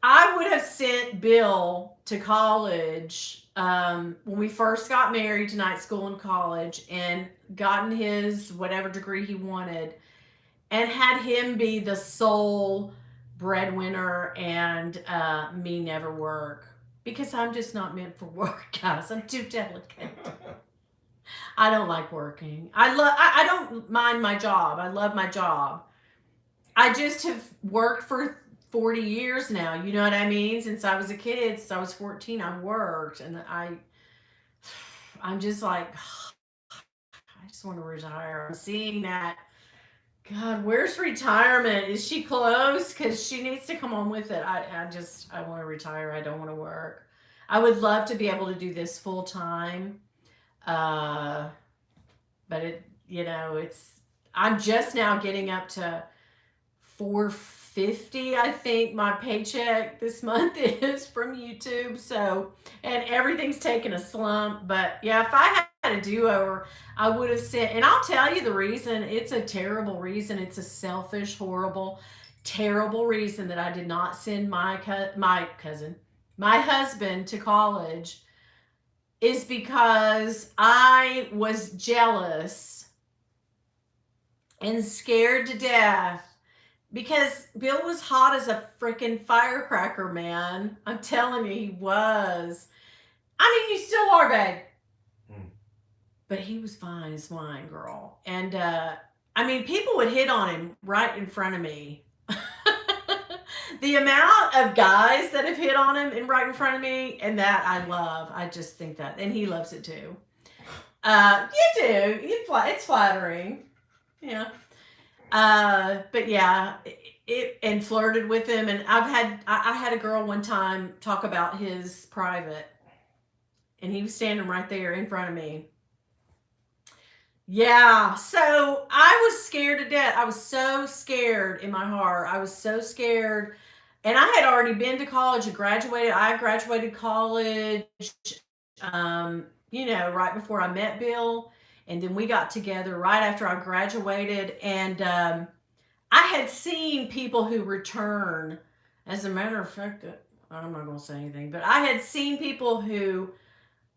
I would have sent Bill to college when we first got married, to night school and college, and gotten his whatever degree he wanted, and had him be the sole breadwinner, and me never work, because I'm just not meant for work, guys. I'm too delicate. I don't like working. I don't mind my job. I love my job. I just have worked for 40 years now. You know what I mean? Since I was a kid, since I was 14, I've worked, and I'm just like, I just want to retire. I'm seeing that. God, where's retirement? Is she close? Because she needs to come on with it. I want to retire. I don't want to work. I would love to be able to do this full time. But I'm just now getting up to $450, I think my paycheck this month is from YouTube. So, and everything's taken a slump. But yeah, if I had a do-over, I would have sent, and I'll tell you the reason. It's a terrible reason. It's a selfish, horrible, terrible reason that I did not send my husband to college, is because I was jealous and scared to death, because Bill was hot as a freaking firecracker, man. I'm telling you, he was. I mean, you still are, babe. But he was fine as wine, girl. And, people would hit on him right in front of me. The amount of guys that have hit on him right in front of me, and that I love. I just think that. And he loves it too. You do. It's flattering. Yeah. But yeah, and flirted with him. And I had a girl one time talk about his private, and he was standing right there in front of me. Yeah, so I was scared to death. I was so scared in my heart. I was so scared. And I had already been to college and graduated. I graduated college, right before I met Bill. And then we got together right after I graduated. And I had seen people who return. As a matter of fact, I'm not going to say anything, but I had seen people who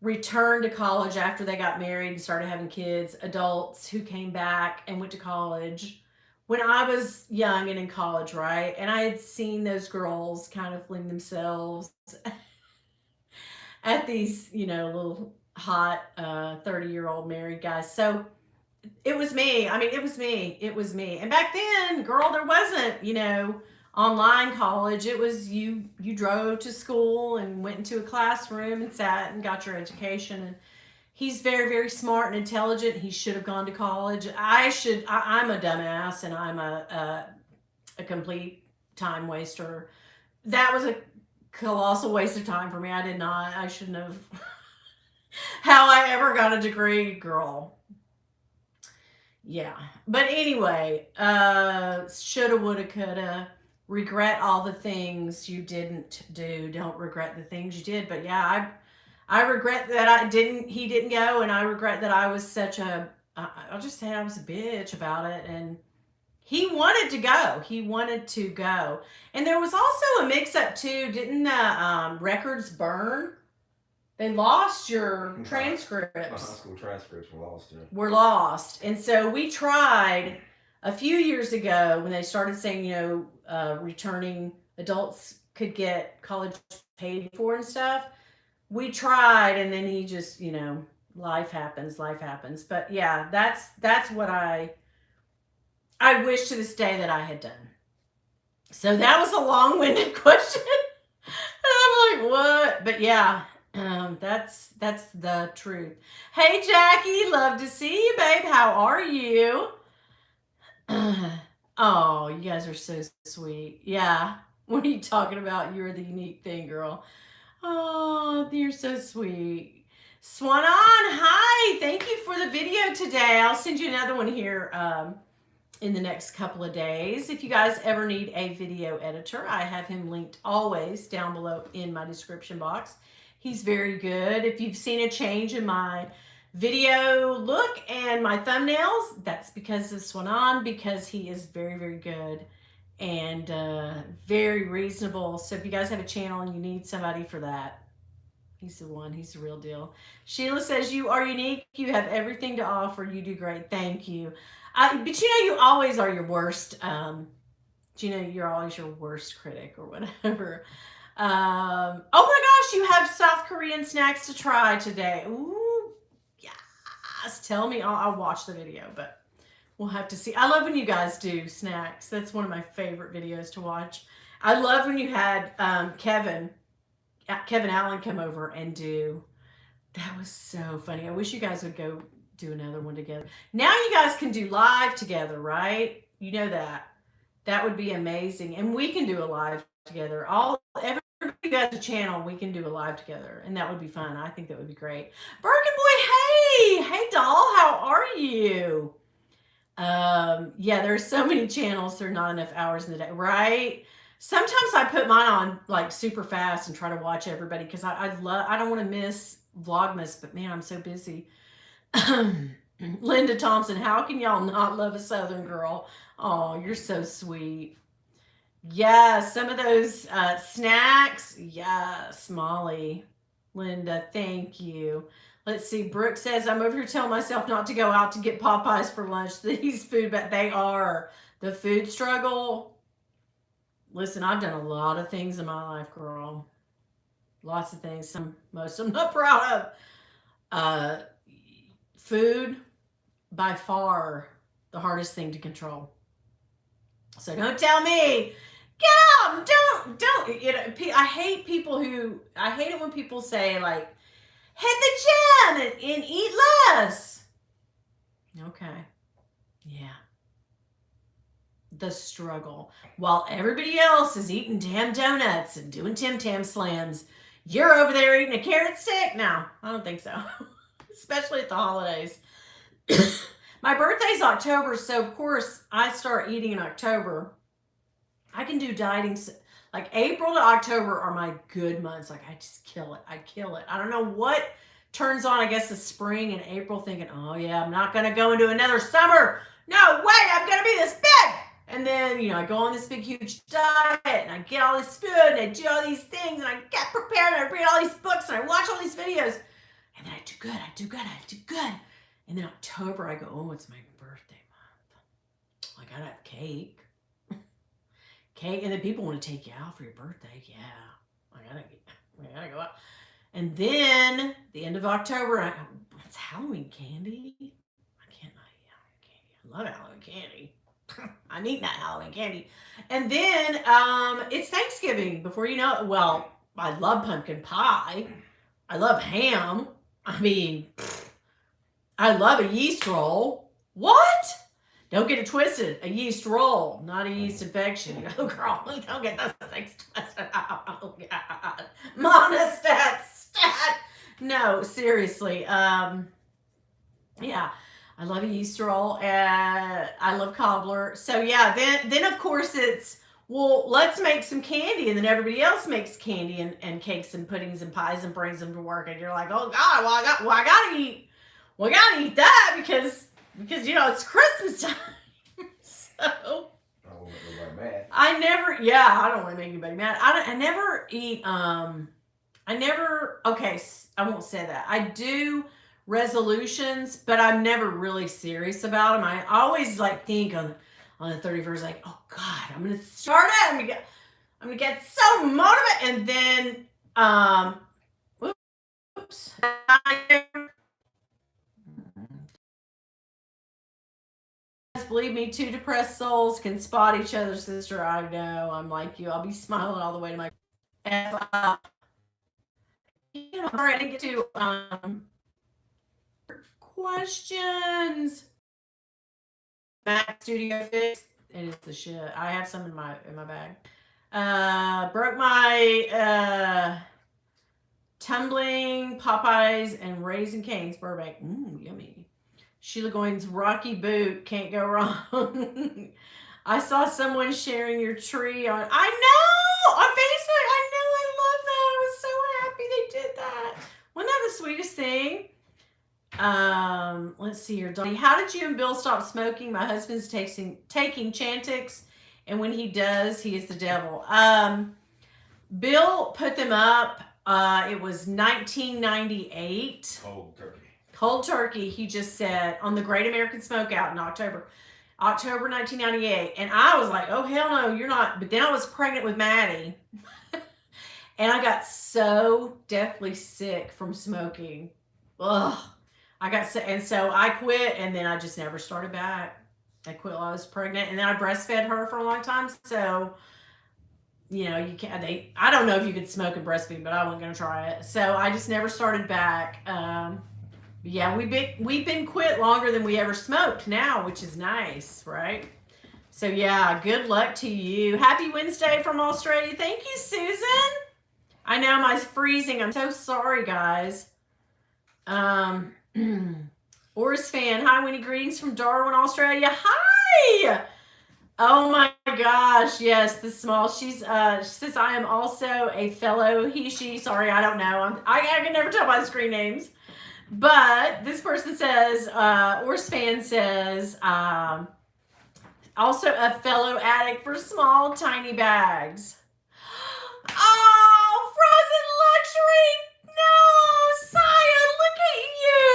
returned to college after they got married and started having kids, adults who came back and went to college when I was young and in college, right? And I had seen those girls kind of fling themselves at these, little hot 30-year-old married guys. So it was me. It was me. And back then, girl, there wasn't, online college. It was you drove to school and went into a classroom and sat and got your education. And he's very, very smart and intelligent. He should have gone to college. I'm a dumbass, and I'm a complete time waster. That was a colossal waste of time for me. I shouldn't have. How I ever got a degree, girl. Yeah. But anyway, shoulda, woulda, coulda. Regret all the things you didn't do. Don't regret the things you did. But yeah, I regret that he didn't go, and I regret that I was such a, I'll just say I was a bitch about it. And he wanted to go. He wanted to go. And there was also a mix up too. Didn't the records burn? They lost your My high transcripts. school transcripts were lost. Yeah. Were lost. And so we tried a few years ago when they started saying, returning adults could get college paid for and stuff. We tried, and then he just, life happens. But yeah, that's what I wish to this day that I had done. So that was a long-winded question. And I'm like, what? But yeah, that's the truth. Hey, Jackie, love to see you, babe. How are you? Oh, you guys are so sweet. Yeah. What are you talking about? You're the unique thing, girl. Oh, you're so sweet. Swan on, hi. Thank you for the video today. I'll send you another one here in the next couple of days. If you guys ever need a video editor, I have him linked always down below in my description box. He's very good. If you've seen a change in my video look and my thumbnails, that's because of Swanan, because he is very, very good and very reasonable. So if you guys have a channel and you need somebody for that, he's the one. He's the real deal. Sheila says, you are unique. You have everything to offer. You do great. Thank you. But you always are your worst. You're always your worst critic or whatever. Oh my gosh, you have South Korean snacks to try today. Ooh, yes. Tell me. I'll watch the video, but we'll have to see. I love when you guys do snacks. That's one of my favorite videos to watch. I love when you had Kevin Allen come over and do. That was so funny. I wish you guys would go do another one together. Now you guys can do live together, right? You know that. That would be amazing. And we can do a live together. Everybody who has a channel, we can do a live together. And that would be fun. I think that would be great. Birkin Boy, hey! Hey, doll, how are you? Yeah, there's so many channels. There are not enough hours in the day, right? Sometimes I put mine on like super fast and try to watch everybody because I don't want to miss Vlogmas, but man, I'm so busy. Linda Thompson, how can y'all not love a Southern girl? Oh, you're so sweet. Yes, some of those snacks. Yes, Molly. Linda, thank you. Let's see. Brooke says, I'm over here telling myself not to go out to get Popeyes for lunch. These food, but they are the food struggle. Listen, I've done a lot of things in my life, girl. Lots of things. Most I'm not proud of. Food, by far, the hardest thing to control. So don't tell me, get out, don't. I hate it when people say like, hit the gym and eat less. Okay. Yeah. The struggle. While everybody else is eating damn donuts and doing Tim Tam slams, you're over there eating a carrot stick? No, I don't think so. Especially at the holidays. My birthday's October, so of course I start eating in October. I can do dieting. Like April to October are my good months. Like I just kill it. I kill it. I don't know what turns on, I guess, the spring and April thinking, oh yeah, I'm not going to go into another summer. No way, I'm going to be this big. And then, I go on this big, huge diet and I get all this food and I do all these things and I get prepared and I read all these books and I watch all these videos. And then I do good. And then October, I go, oh, it's my birthday month. I gotta have cake. And then people want to take you out for your birthday. Yeah, I gotta go out. And then the end of October, it's Halloween candy. I can't not eat Halloween candy. I love Halloween candy. I'm eating that Halloween candy. And then it's Thanksgiving. Before you know it, well, I love pumpkin pie. I love ham. I mean, I love a yeast roll. What? Don't get it twisted. A yeast roll, not a yeast infection. Oh, girl, don't get those things twisted. Oh, God. Monostat, stat. No, seriously. Yeah, I love a yeast roll. I love cobbler. So, yeah, then of course, it's well, let's make some candy. And then everybody else makes candy and cakes and puddings and pies and brings them to work. And you're like, oh God, I gotta eat. Well, I gotta eat that because it's Christmas time. So I won't make nobody mad. I don't want to make anybody mad. I never eat, okay, I won't say that. I do resolutions, but I'm never really serious about them. I always like think on the 31st, like, oh God, I'm going to start it. I'm going to get so motivated. And then, oops. Believe me, two depressed souls can spot each other, sister. I know. I'm like you. I'll be smiling all the way to my. All right, I didn't get to questions. Mac Studio Fix. It is the shit. I have some in my bag. Broke my tumbling Popeyes and Raising Cane's Burbank. Yummy. Sheila Goins' Rocky Boot, can't go wrong. I saw someone sharing your tree on Facebook. I know, I love that. I was so happy they did that. Wasn't that the sweetest thing? Let's see here, Donnie. How did you and Bill stop smoking? My husband's taking Chantix, and when he does, he is the devil. Bill put them up. It was 1998. Cold turkey, he just said, on the Great American Smokeout in October 1998. And I was like, oh, hell no, you're not. But then I was pregnant with Maddie. And I got so deathly sick from smoking. Ugh. I got sick. And so I quit, and then I just never started back. I quit while I was pregnant. And then I breastfed her for a long time. So, you can't, I don't know if you could smoke and breastfeed, but I wasn't going to try it. So I just never started back. Yeah, we've been quit longer than we ever smoked now, which is nice, right? So yeah, good luck to you. Happy Wednesday from Australia. Thank you, Susan. I know mine's freezing. I'm so sorry, guys. Oris fan. Hi, Winnie. Greetings from Darwin, Australia. Hi. Oh my gosh. Yes, the small. She says I am also a fellow he, she. Sorry, I don't know. I can never tell by the screen names. But this person says, Ors fan says, also a fellow addict for small, tiny bags. Oh, Frozen Luxury. No, Saya, look at you.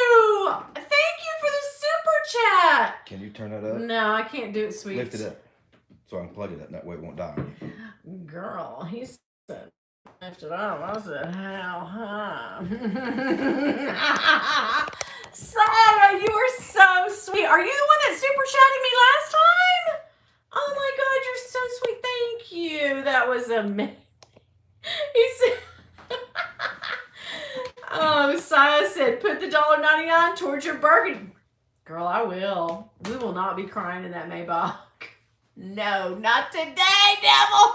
Thank you for the super chat. Can you turn that up? No, I can't do it, sweet. Lift it up so I can plug it up. That way it won't die. Girl, he said. Lift it up. I said, how high? Sarah, you are so sweet. Are you the one that super chatted me last time? Oh my God, you're so sweet. Thank you. That was amazing. He said, oh, Saya said, put the $1.99 towards your burger. Girl, I will. We will not be crying in that Maybach. No, not today, devil.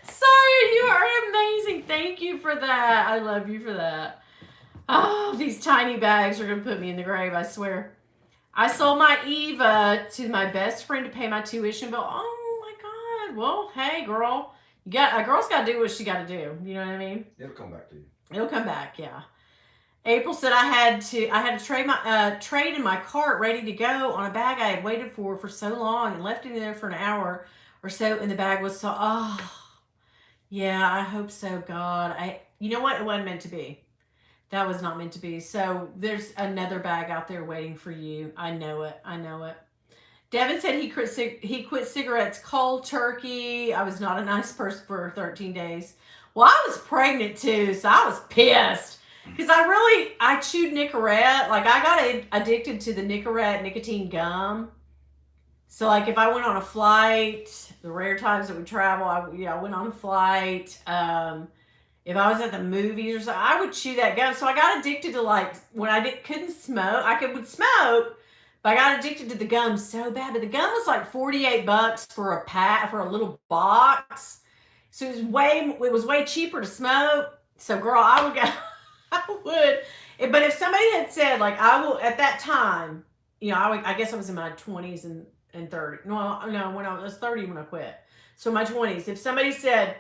Sorry, you are amazing. Thank you for that. I love you for that. Oh, these tiny bags are going to put me in the grave, I swear. I sold my Eva to my best friend to pay my tuition bill. Oh, my God. Well, hey, girl. A girl's got to do what she got to do. You know what I mean? It'll come back to you. It'll come back, yeah. April said I had to trade in my cart ready to go on a bag I had waited for so long and left it in there for an hour or so, and the bag was so, yeah, I hope so, God. You know what? It wasn't meant to be. That was not meant to be. So there's another bag out there waiting for you. I know it. Devin said he quit cigarettes cold turkey. I was not a nice person for 13 days. Well, I was pregnant too, so I was pissed. Because I chewed Nicorette. Like, I got addicted to the Nicorette nicotine gum. So, like, if I went on a flight, the rare times that we travel, I went on a flight. If I was at the movies or something, I would chew that gum. So I got addicted to, like, when I couldn't smoke, would smoke, but I got addicted to the gum so bad. But the gum was like $48 for for a little box. So it was way cheaper to smoke. So, girl, I would go. But if somebody had said, like, I will, at that time, I guess I was in my 20s and 30. No, when I was 30 when I quit. So my 20s. If somebody said,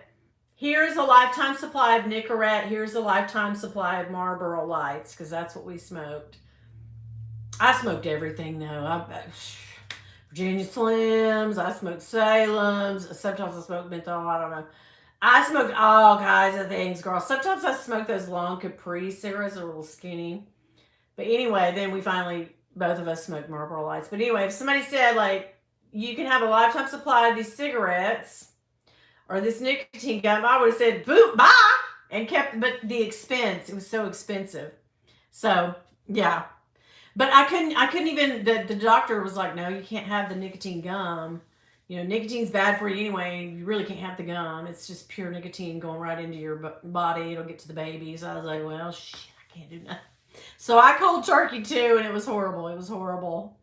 here's a lifetime supply of Nicorette, here's a lifetime supply of Marlboro Lights, because that's what we smoked. I smoked everything though. Virginia Slims, I smoked Salem's, sometimes I smoked menthol, I don't know. I smoked all kinds of things, girl. Sometimes I smoked those long Capri cigarettes, a little skinny. But anyway, then we finally, both of us smoked Marlboro Lights. But anyway, if somebody said, like, you can have a lifetime supply of these cigarettes or this nicotine gum, I would have said, boop, bye, and kept, but the expense, it was so expensive. So, yeah. But I couldn't even, the doctor was like, no, you can't have the nicotine gum. You know, nicotine's bad for you anyway. You really can't have the gum. It's just pure nicotine going right into your body. It'll get to the babies. I was like, well, shit, I can't do nothing. So I cold turkey too, and it was horrible. It was horrible.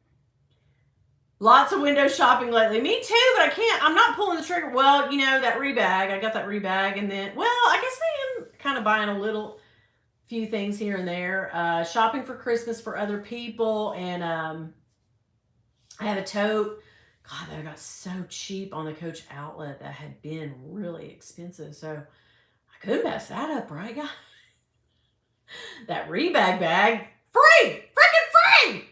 Lots of window shopping lately. Me too, but I can't. I'm not pulling the trigger. Well, you know, that rebag. I got that rebag, and then, well, I guess I am kind of buying a few things here and there. Shopping for Christmas for other people, and I have a tote. God, that got so cheap on the Coach outlet that had been really expensive. So I couldn't mess that up, right, guys? That rebag bag, free! Freaking free!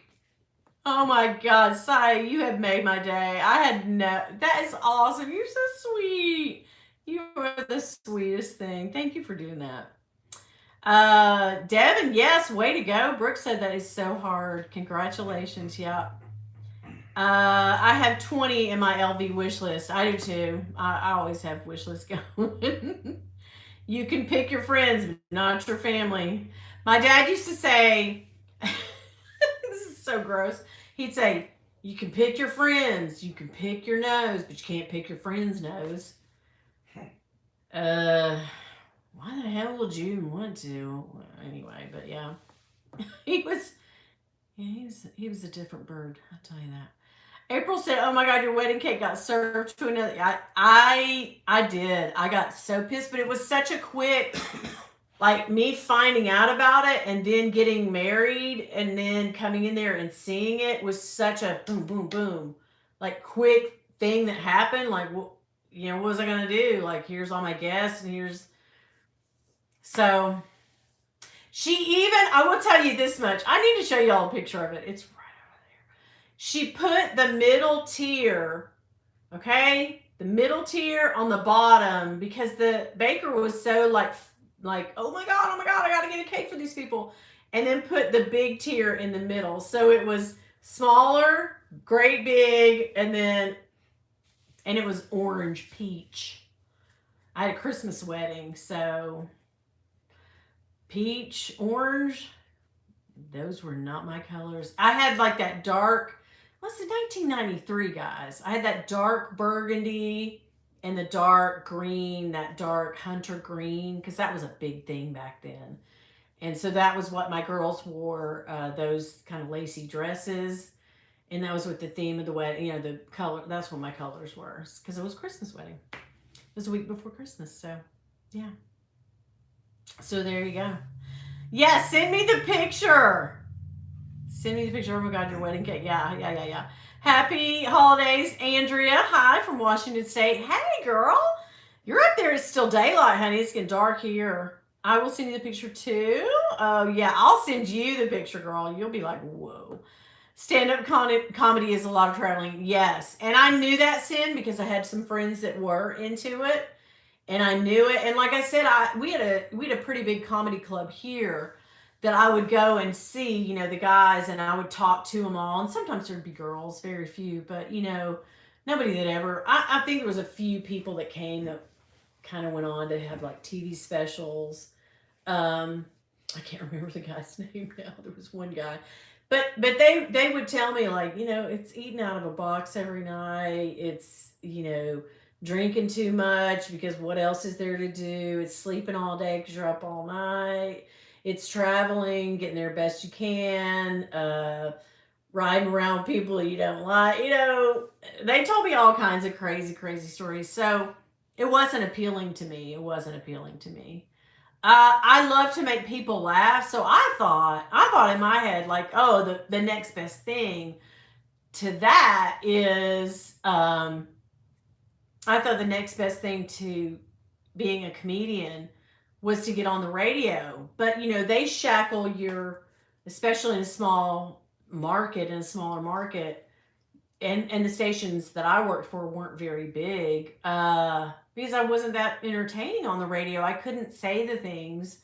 Oh my God, Sai, you have made my day. That is awesome. You're so sweet. You are the sweetest thing. Thank you for doing that. Devin, yes, way to go. Brooke said that is so hard. Congratulations, yeah. I have 20 in my LV wish list. I do too. I always have wish lists going. You can pick your friends, but not your family. My dad used to say, this is so gross. He'd say, you can pick your friends, you can pick your nose, but you can't pick your friend's nose. Why the hell would you want to? Anyway, but yeah. He was a different bird, I'll tell you that. April said, oh my God, your wedding cake got served to another. I did. I got so pissed, but it was such a quick, like me finding out about it and then getting married and then coming in there and seeing it was such a boom, boom, boom, like quick thing that happened. Like, you know, what was I going to do? Like, here's all my guests and so I will tell you this much. I need to show y'all a picture of it. It's she put the middle tier, okay? The middle tier on the bottom because the baker was so like, oh my God, I got to get a cake for these people. And then put the big tier in the middle. So it was smaller, great big, and it was orange peach. I had a Christmas wedding, so peach, orange, those were not my colors. I had like that dark, what's it, 1993, guys. I had that dark burgundy and the dark green, that dark hunter green, because that was a big thing back then. And so that was what my girls wore, those kind of lacy dresses. And that was with the theme of the wedding, you know, the color, that's what my colors were, because it was Christmas wedding. It was a week before Christmas, so yeah. So there you go. Yeah, send me the picture. Send me the picture. Oh my God, your wedding cake. Yeah. Happy holidays, Andrea. Hi, from Washington State. Hey, girl. You're up there. It's still daylight, honey. It's getting dark here. I will send you the picture too. Oh, yeah. I'll send you the picture, girl. You'll be like, whoa. Stand-up comedy is a lot of traveling. Yes. And I knew that, Sin, because I had some friends that were into it. And I knew it. And like I said, we had a pretty big comedy club here that I would go and see, you know, the guys, and I would talk to them all. And sometimes there'd be girls, very few, but, you know, nobody that ever, I think there was a few people that came that kind of went on to have like TV specials. I can't remember the guy's name now. There was one guy. But they would tell me, like, you know, it's eating out of a box every night. It's, you know, drinking too much because what else is there to do? It's sleeping all day because you're up all night. It's traveling, getting there best you can, riding around with people you don't like. You know, they told me all kinds of crazy stories. So it wasn't appealing to me. I love to make people laugh. So I thought in my head, like, oh, the next best thing to that is I thought the next best thing to being a comedian was to get on the radio. But they shackle your, especially in a small market, in a smaller market, and the stations that I worked for weren't very big. Because I wasn't that entertaining on the radio. I couldn't say the things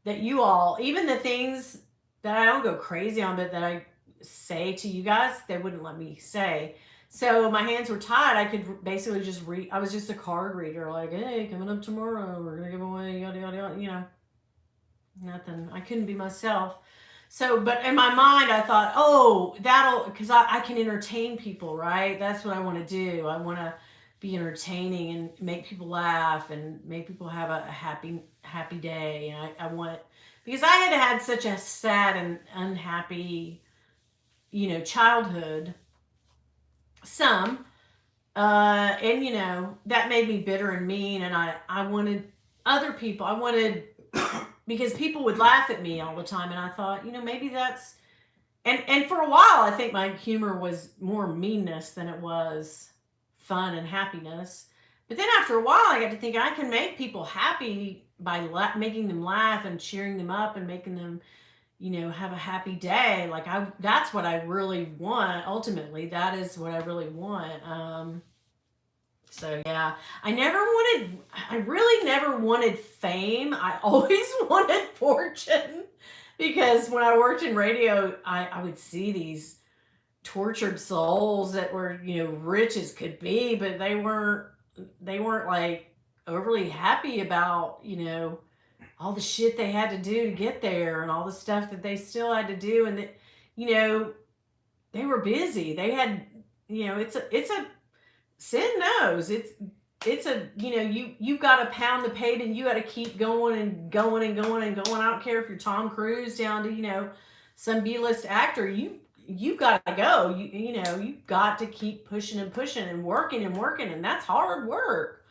that you all, even the things that I don't go crazy on, but that I say to you guys, they wouldn't let me say. So my hands were tied. I could basically just read. I was just a card reader, like, hey, coming up tomorrow, we're gonna give away yada yada yada. Nothing. I couldn't be myself. So, but in my mind, I thought, oh, that'll, because I can entertain people, right? That's what I want to do. I want to be entertaining and make people laugh and make people have a happy day. And I want, because I had such a sad and unhappy, childhood. Some, and that made me bitter and mean. And I wanted other people. I wanted because people would laugh at me all the time, and I thought, maybe that's, and for a while I think my humor was more meanness than it was fun and happiness. But then after a while I got to think I can make people happy by making them laugh and cheering them up and making them have a happy day. Like, that's what I really want. Ultimately, that is what I really want. So yeah, I really never wanted fame. I always wanted fortune, because when I worked in radio, I would see these tortured souls that were, rich as could be, but they weren't like overly happy about, all the shit they had to do to get there and all the stuff that they still had to do. And that, they were busy. They had, it's a sin knows it's a you got to pound the pavement. You got to keep going and going and going and going. I don't care if you're Tom Cruise down to some B-list actor. You got to go. You got to keep pushing and pushing and working, and that's hard work.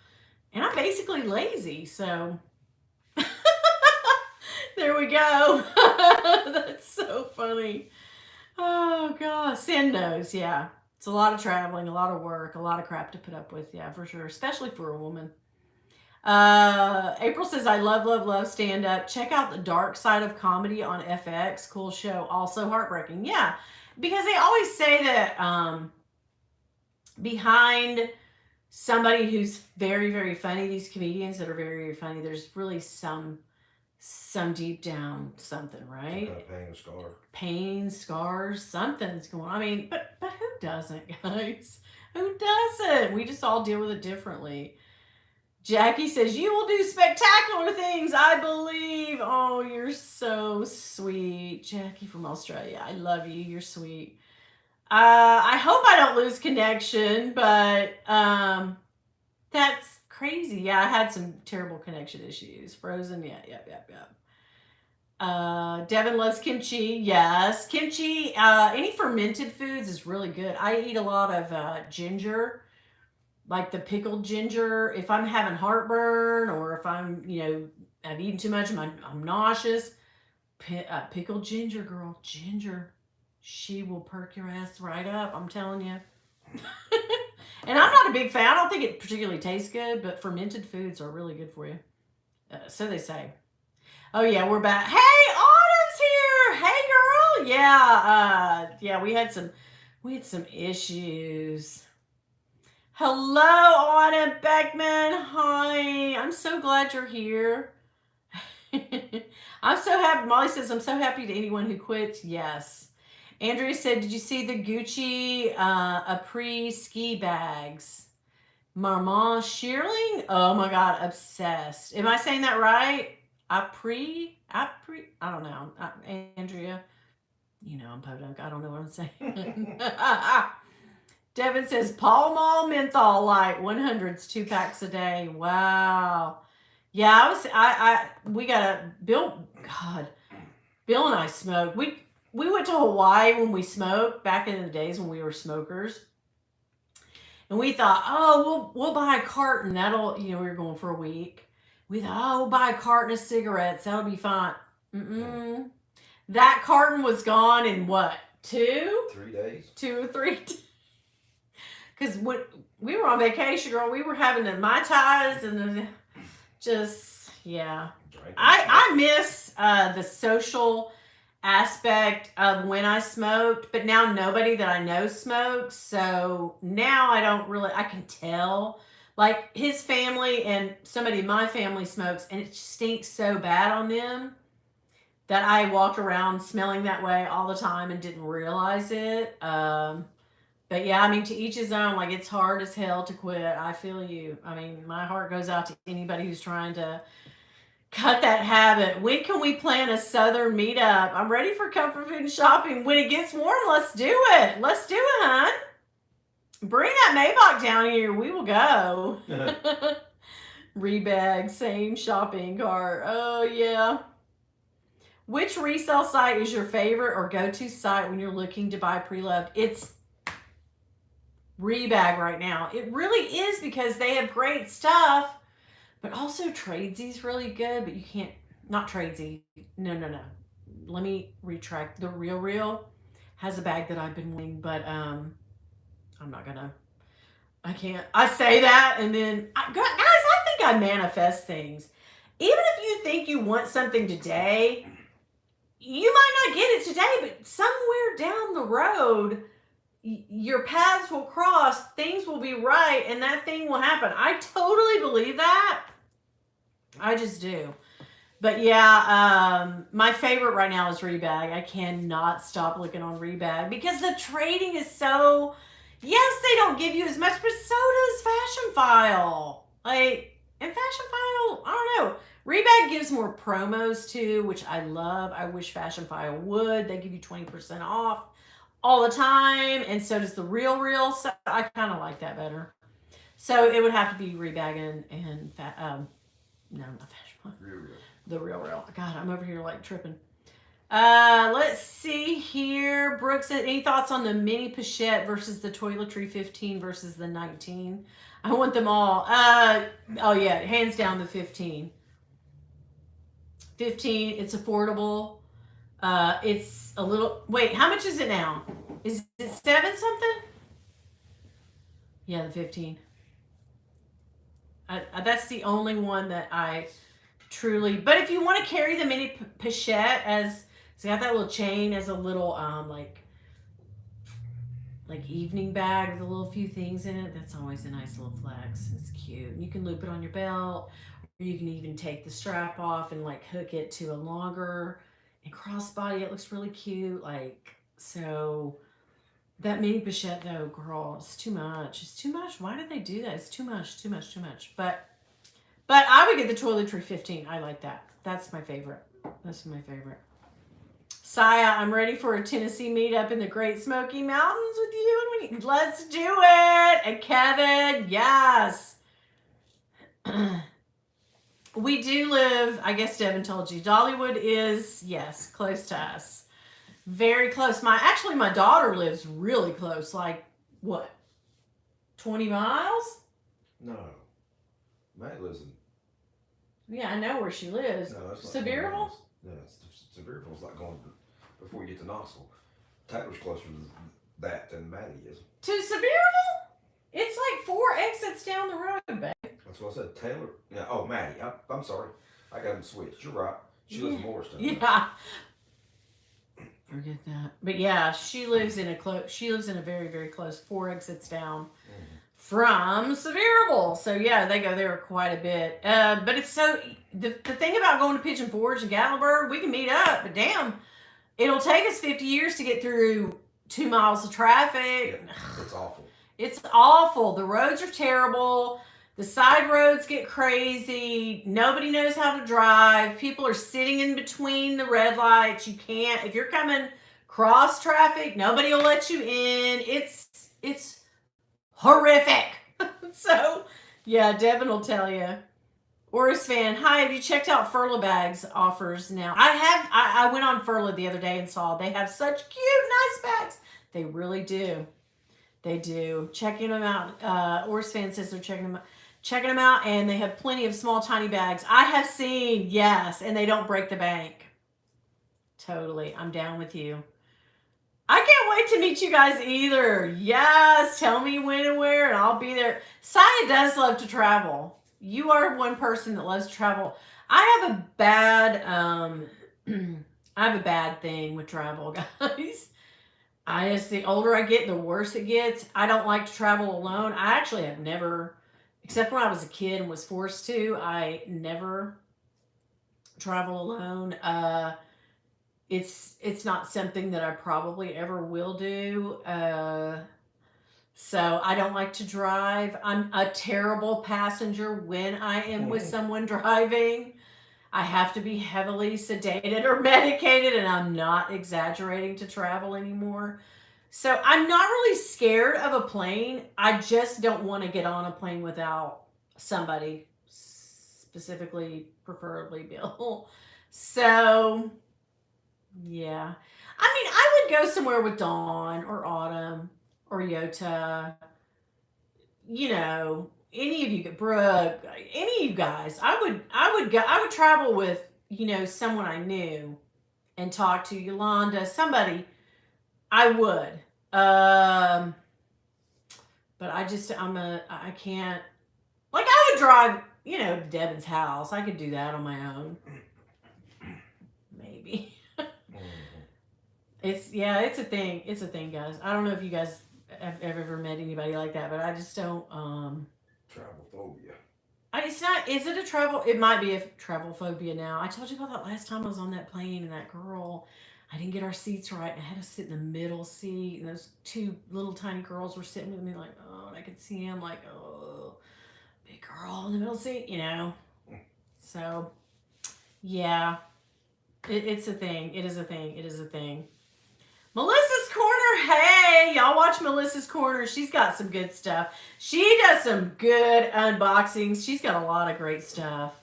And I'm basically lazy, so there we go. That's so funny. Oh gosh, sin knows, yeah. It's a lot of traveling, a lot of work, a lot of crap to put up with, yeah, for sure, especially for a woman. April says, I love stand up. Check out The Dark Side of Comedy on FX. Cool show. Also heartbreaking. Yeah, because they always say that behind somebody who's very, very funny, these comedians that are very, very funny, there's really some deep down something, right? Some kind of pain, scar. Pain, scars, something's going on. I mean, but who doesn't, guys? Who doesn't? We just all deal with it differently. Jackie says, you will do spectacular things, I believe. Oh, you're so sweet. Jackie from Australia. I love you. You're sweet. I hope I don't lose connection, but that's crazy. Yeah, I had some terrible connection issues. Frozen. Yeah. Devin loves kimchi. Yes. Kimchi, any fermented foods is really good. I eat a lot of ginger, like the pickled ginger. If I'm having heartburn or if I'm, I've eaten too much, I'm nauseous. Pickled ginger, girl. Ginger. She will perk your ass right up. I'm telling you. And I'm not a big fan. I don't think it particularly tastes good, but fermented foods are really good for you. So they say. Oh yeah, we're back. Hey, Autumn's here. Hey, girl. Yeah. We had some issues. Hello, Autumn Beckman. Hi. I'm so glad you're here. I'm so happy. Molly says, I'm so happy to anyone who quits. Yes. Andrea said, did you see the Gucci Apres ski bags? Marmont Shearling? Oh my God, obsessed. Am I saying that right? Apres? I don't know. Andrea, I'm podunk. I don't know what I'm saying. Devin says, Pall Mall Menthol Light 100s, 2 packs a day. Wow. Yeah, we got a, Bill and I smoked. We went to Hawaii when we smoked, back in the days when we were smokers. And we thought, oh, we'll buy a carton. That'll, we were going for a week. We thought, oh, we'll buy a carton of cigarettes. That'll be fine. That carton was gone in what, 2? 3 days. 2 or 3 days. because when we were on vacation, girl, we were having the Mai Tais and the, just, yeah. I miss the social aspect of when I smoked, but now nobody that I know smokes. So now I don't really, I can tell. Like his family and somebody in my family smokes, and it stinks so bad on them that I walked around smelling that way all the time and didn't realize it. But yeah, I mean, to each his own. Like, it's hard as hell to quit. I feel you. I mean, my heart goes out to anybody who's trying to cut that habit. When can we plan a southern meetup? I'm ready for comfort food and shopping. When it gets warm, let's do it. Let's do it, hon. Bring that Maybach down here. We will go. Rebag, same shopping cart. Oh, yeah. Which resale site is your favorite or go-to site when you're looking to buy pre-loved? It's Rebag right now. It really is because they have great stuff, but also Tradesy's really good, but you can't, not Tradesy. No. Let me retract. The Real Real has a bag that I've been wanting, but I'm not gonna, I can't. I say that and then, guys, I think I manifest things. Even if you think you want something today, you might not get it today, but somewhere down the road, your paths will cross, things will be right, and that thing will happen. I totally believe that. I just do. But yeah, my favorite right now is Rebag. I cannot stop looking on Rebag because the trading is so, yes, they don't give you as much, but so does Fashion File. Like, and Fashion File, I don't know. Rebag gives more promos too, which I love. I wish Fashion File would. They give you 20% off all the time, and so does the Real Real. So I kind of like that better. So it would have to be Rebag and no, not Fashion File. Real. The Real Real. God, I'm over here like tripping. Let's see here. Brooks, any thoughts on the mini pochette versus the Toiletry 15 versus the 19? I want them all. Oh yeah, hands down the 15. 15, it's affordable. It's a little, wait, how much is it now? Is it 7 something? Yeah, the 15. That's the only one that I truly, but if you want to carry the mini pochette as, it's got that little chain as a little, like evening bag with a little few things in it, that's always a nice little flex. It's cute. You can loop it on your belt, or you can even take the strap off and like hook it to a longer and crossbody. It looks really cute. Like, so that mini pochette though, girl, it's too much. It's too much. Why did they do that? It's too much. But I would get the Toiletry 15. I like that. That's my favorite. Saya, I'm ready for a Tennessee meetup in the Great Smoky Mountains with you. And let's do it. And Kevin, yes. We do live, I guess Devin told you, Dollywood is, yes, close to us. Very close. My daughter lives really close. Like, what, 20 miles? No. Matt lives in. Yeah, I know where she lives. No, that's Sevierville? No, Sevierville's like going before you get to Knoxville. Taylor's closer to that than Maddie is. To Sevierville? It's like 4 exits down the road, babe. That's what I said. Taylor. Yeah. Oh, Maddie. I'm sorry. I got him switched. You're right. She lives in Morristown. Yeah. Forget that. But yeah, she lives in a very, very close 4 exits down from Sevierville. So yeah, they go there quite a bit. But it's so, the thing about going to Pigeon Forge and Gatlinburg, we can meet up, but damn, it'll take us 50 years to get through 2 miles of traffic. Yeah, it's awful. It's awful. The roads are terrible. The side roads get crazy. Nobody knows how to drive. People are sitting in between the red lights. You can't, if you're coming cross traffic, nobody will let you in. It's horrific. So, yeah, Devin will tell you. Oris fan, hi, have you checked out Furla Bags offers now? I went on Furla the other day and saw they have such cute, nice bags. They really do. They do. Checking them out. Oris fan says they're checking them out, and they have plenty of small, tiny bags. I have seen, yes, and they don't break the bank. Totally. I'm down with you. I can't wait to meet you guys either. Yes, tell me when and where, and I'll be there. Saya does love to travel. You are one person that loves to travel. I have a bad I have a bad thing with travel, guys. I just the older I get, the worse it gets. I don't like to travel alone. I actually have never, except when I was a kid and was forced to, I never travel alone. It's not something that I probably ever will do. So I don't like to drive. I'm a terrible passenger when I am with someone driving. I have to be heavily sedated or medicated, and I'm not exaggerating to travel anymore. So I'm not really scared of a plane. I just don't want to get on a plane without somebody, specifically, preferably Bill. So yeah. I mean, I would go somewhere with Dawn or Autumn or Yota, any of you, Brooke, any of you guys. I would travel with, someone I knew and talk to Yolanda, somebody. I would. Um, but I can't, like, I would drive, to Devin's house. I could do that on my own. Maybe. It's a thing. It's a thing, guys. I don't know if you guys have ever met anybody like that, but I just don't. Travel phobia. It's not. Is it a travel? It might be a travel phobia now. I told you about that last time I was on that plane and that girl. I didn't get our seats right. And I had to sit in the middle seat, and those two little tiny girls were sitting with me, like, oh, and I could see them, like, oh, big girl in the middle seat. So, yeah, it's a thing. It is a thing. It is a thing. Melissa's Corner. Hey, y'all watch Melissa's Corner. She's got some good stuff. She does some good unboxings. She's got a lot of great stuff.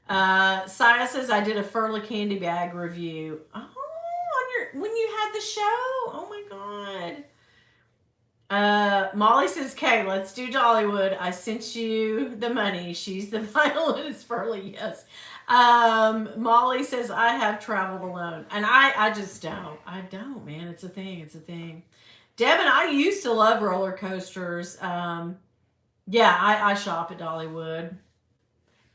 Saya says I did a Furla candy bag review. Oh, when you had the show. Oh my god. Molly says, "Okay, let's do Dollywood. I sent you the money. She's the violinist, Furley." Yes. Molly says, "I have traveled alone," and I just don't. I don't, man. It's a thing. It's a thing. Devin, I used to love roller coasters. Yeah, I shop at Dollywood,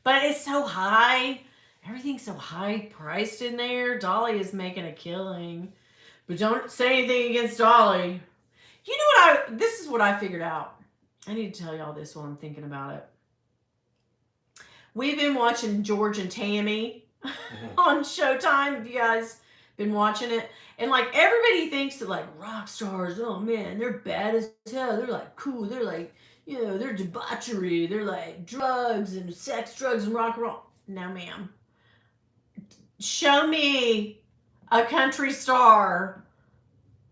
but it's so high. Everything's so high priced in there. Dolly is making a killing, but don't say anything against Dolly. You know what? This is what I figured out. I need to tell y'all this while I'm thinking about it. We've been watching George and Tammy on Showtime. Have you guys been watching it? And like everybody thinks that like rock stars, oh man, they're bad as hell. They're like cool. They're like, they're debauchery. They're like drugs and sex, drugs and rock and roll. No, ma'am. Show me a country star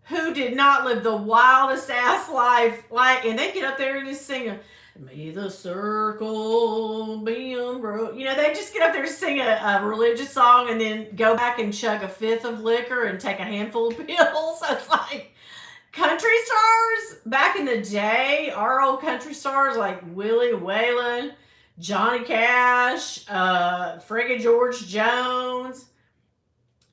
who did not live the wildest ass life, and they get up there and just sing "May the circle be unbroken." They just get up there and sing a religious song and then go back and chug a fifth of liquor and take a handful of pills. So it's like country stars back in the day, our old country stars like Willie Whalen, Johnny Cash, friggin' George Jones.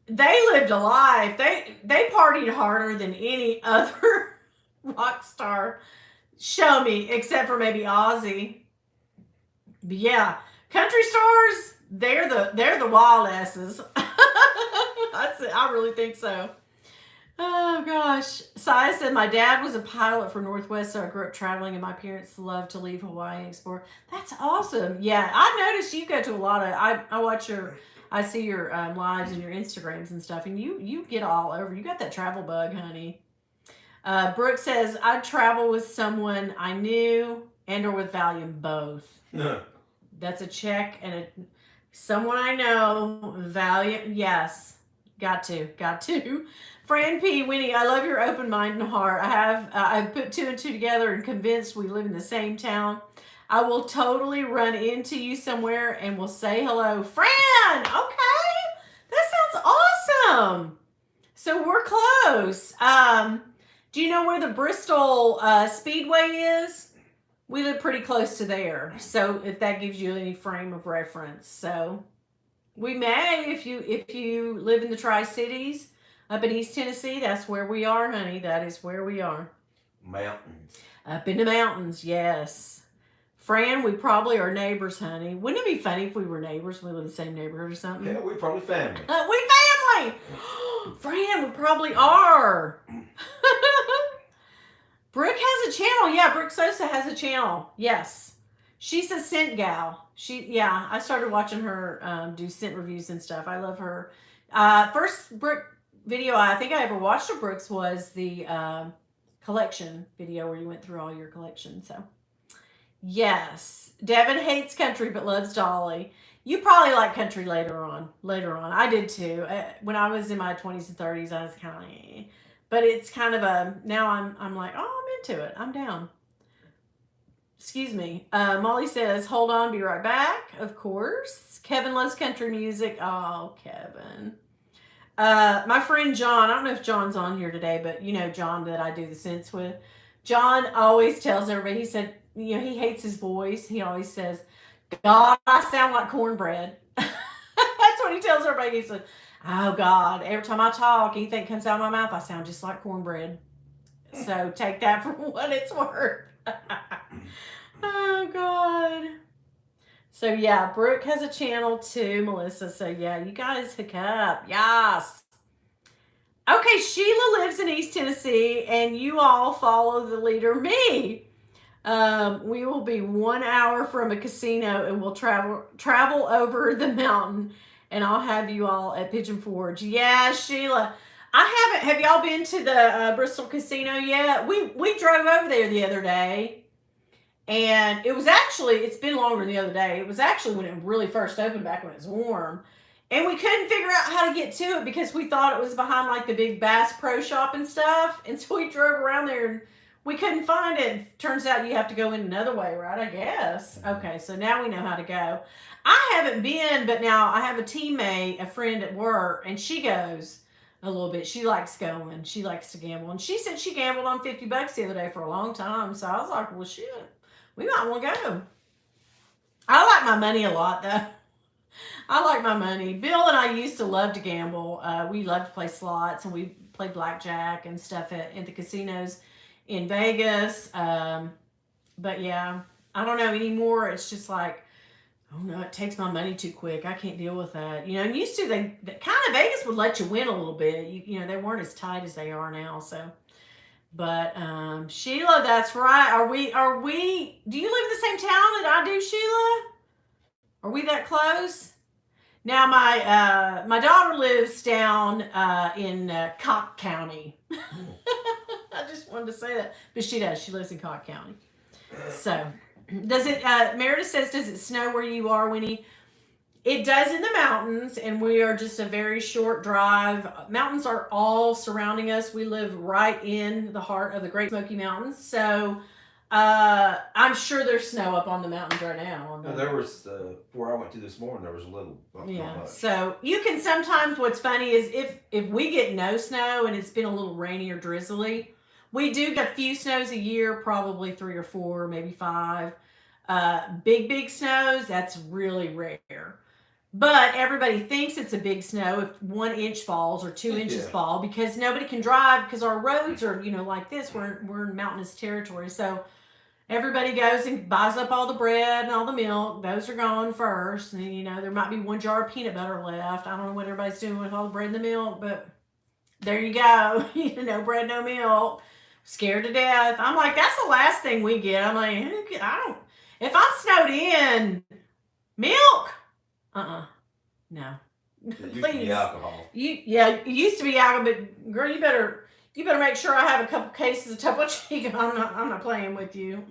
They lived a life. They partied harder than any other rock star. Show me, except for maybe Ozzy. But yeah, country stars, they're the wild asses. That's it. I really think so. Oh gosh. Saya said my dad was a pilot for Northwest, so I grew up traveling, and my parents loved to leave Hawaii and explore. That's awesome. Yeah, I noticed you go to a lot of. I watch I see your lives and your Instagrams and stuff, and you get all over. You got that travel bug, honey. Brooke says, I'd travel with someone I knew and or with Valium, both. That's a check and someone I know, Valium, yes. Got to. Fran P. Winnie, I love your open mind and heart. I've put two and two together and convinced we live in the same town. I will totally run into you somewhere and will say hello. Fran! Okay! That sounds awesome! So we're close. Do you know where the Bristol Speedway is? We live pretty close to there. So if that gives you any frame of reference. So we may, if you live in the Tri-Cities, Up in East Tennessee, that's where we are, honey. That is where we are. Mountains. Up in the mountains, yes. Fran, we probably are neighbors, honey. Wouldn't it be funny if we were neighbors? We live in the same neighborhood or something. Yeah, we probably family. We family. Fran, we probably are. Brooke has a channel. Yeah, Brooke Sosa has a channel. Yes. She's a scent gal. I started watching her do scent reviews and stuff. I love her. First Brooke video I think I ever watched of Brooks was the collection video where you went through all your collection. So, yes. Devin hates country but loves Dolly. You probably like country later on. I did too. When I was in my 20s and 30s, I was kind of, but it's kind of now I'm like, oh, I'm into it. I'm down. Excuse me. Molly says, hold on, be right back. Of course. Kevin loves country music. Oh, Kevin. My friend John, I don't know if John's on here today, but you know John that I do the scents with. John always tells everybody, he said, he hates his voice. He always says, God, I sound like cornbread. That's what he tells everybody. He said, oh God, every time I talk, anything comes out of my mouth, I sound just like cornbread. So take that for what it's worth. Oh God. So yeah, Brooke has a channel too, Melissa. So yeah, you guys hook up. Yes. Okay, Sheila lives in East Tennessee, and you all follow the leader, me. We will be 1 hour from a casino, and we'll travel over the mountain, and I'll have you all at Pigeon Forge. Yeah, Sheila. I haven't. Have y'all been to the Bristol Casino yet? We drove over there the other day. And it's been longer than the other day. It was actually when it really first opened back when it was warm. And we couldn't figure out how to get to it because we thought it was behind like the big Bass Pro Shop and stuff. And so we drove around there and we couldn't find it. Turns out you have to go in another way, right? I guess. Okay, so now we know how to go. I haven't been, but now I have a teammate, a friend at work, and she goes a little bit. She likes going. She likes to gamble. And she said she gambled on $50 the other day for a long time. So I was like, well, shit. We might want to go. I like my money a lot, though. I like my money. Bill and I used to love to gamble. We loved to play slots, and we played blackjack and stuff at the casinos in Vegas. But yeah, I don't know anymore. It's just like, oh no, it takes my money too quick. I can't deal with that. You know, and used to, they kind of, Vegas would let you win a little bit. You know, they weren't as tight as they are now, so. But Sheila, that's right. Are we? Do you live in the same town that I do, Sheila? Are we that close? Now my daughter lives down in Cock County. I just wanted to say that, but she does. She lives in Cock County. So does it? Meredith says, does it snow where you are, Winnie? It does in the mountains, and we are just a very short drive. Mountains are all surrounding us. We live right in the heart of the Great Smoky Mountains. So I'm sure there's snow up on the mountains right now. And there was, where I went to this morning, there was a little. Yeah, so you can sometimes, what's funny is if we get no snow and it's been a little rainy or drizzly, we do get a few snows a year, probably 3 or 4, maybe 5. Big snows, that's really rare. But everybody thinks it's a big snow if 1 inch falls or 2 inches fall, because nobody can drive because our roads are, like this. We're in mountainous territory. So everybody goes and buys up all the bread and all the milk. Those are gone first. And, there might be 1 jar of peanut butter left. I don't know what everybody's doing with all the bread and the milk, but there you go. No bread, no milk. Scared to death. I'm like, that's the last thing we get. I'm like, if I'm snowed in, milk. No. It used to be alcohol. It used to be alcohol, but girl, you better make sure I have a couple cases of Topo Chico. I'm not playing with you.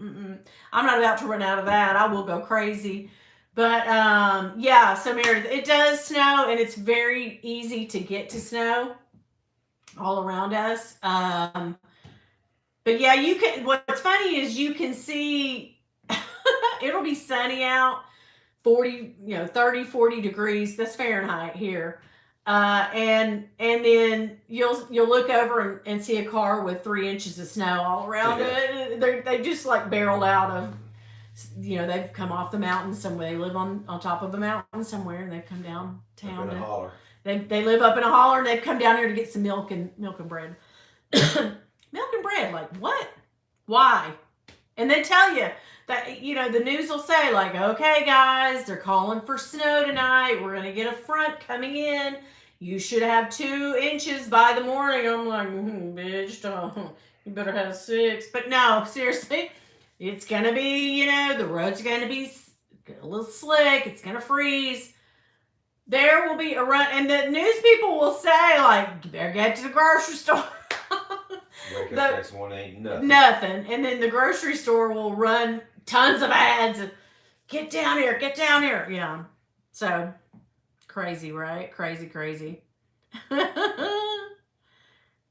I'm not about to run out of that. I will go crazy. But so Meredith, it does snow, and it's very easy to get to snow all around us. But yeah, you can. What's funny is you can see it'll be sunny out. 30, 40 degrees. That's Fahrenheit here. And then you'll look over and see a car with 3 inches of snow all around it. They just like barreled out of, they've come off the mountain somewhere. They live on top of a mountain somewhere, and they've come downtown. They live up in a holler and they've come down here to get some milk and bread. Milk and bread, like what? Why? And they tell you that, you know, the news will say, like, okay, guys, they're calling for snow tonight. We're going to get a front coming in. You should have 2 inches by the morning. I'm like, bitch, you better have 6. But no, seriously, it's going to be, you know, the road's going to be a little slick. It's going to freeze. There will be a run. And the news people will say, like, you better get to the grocery store. Wake up next morning, ain't nothing. Nothing. And then the grocery store will run tons of ads. And, get down here, get down here. Yeah. So, crazy, right? Crazy.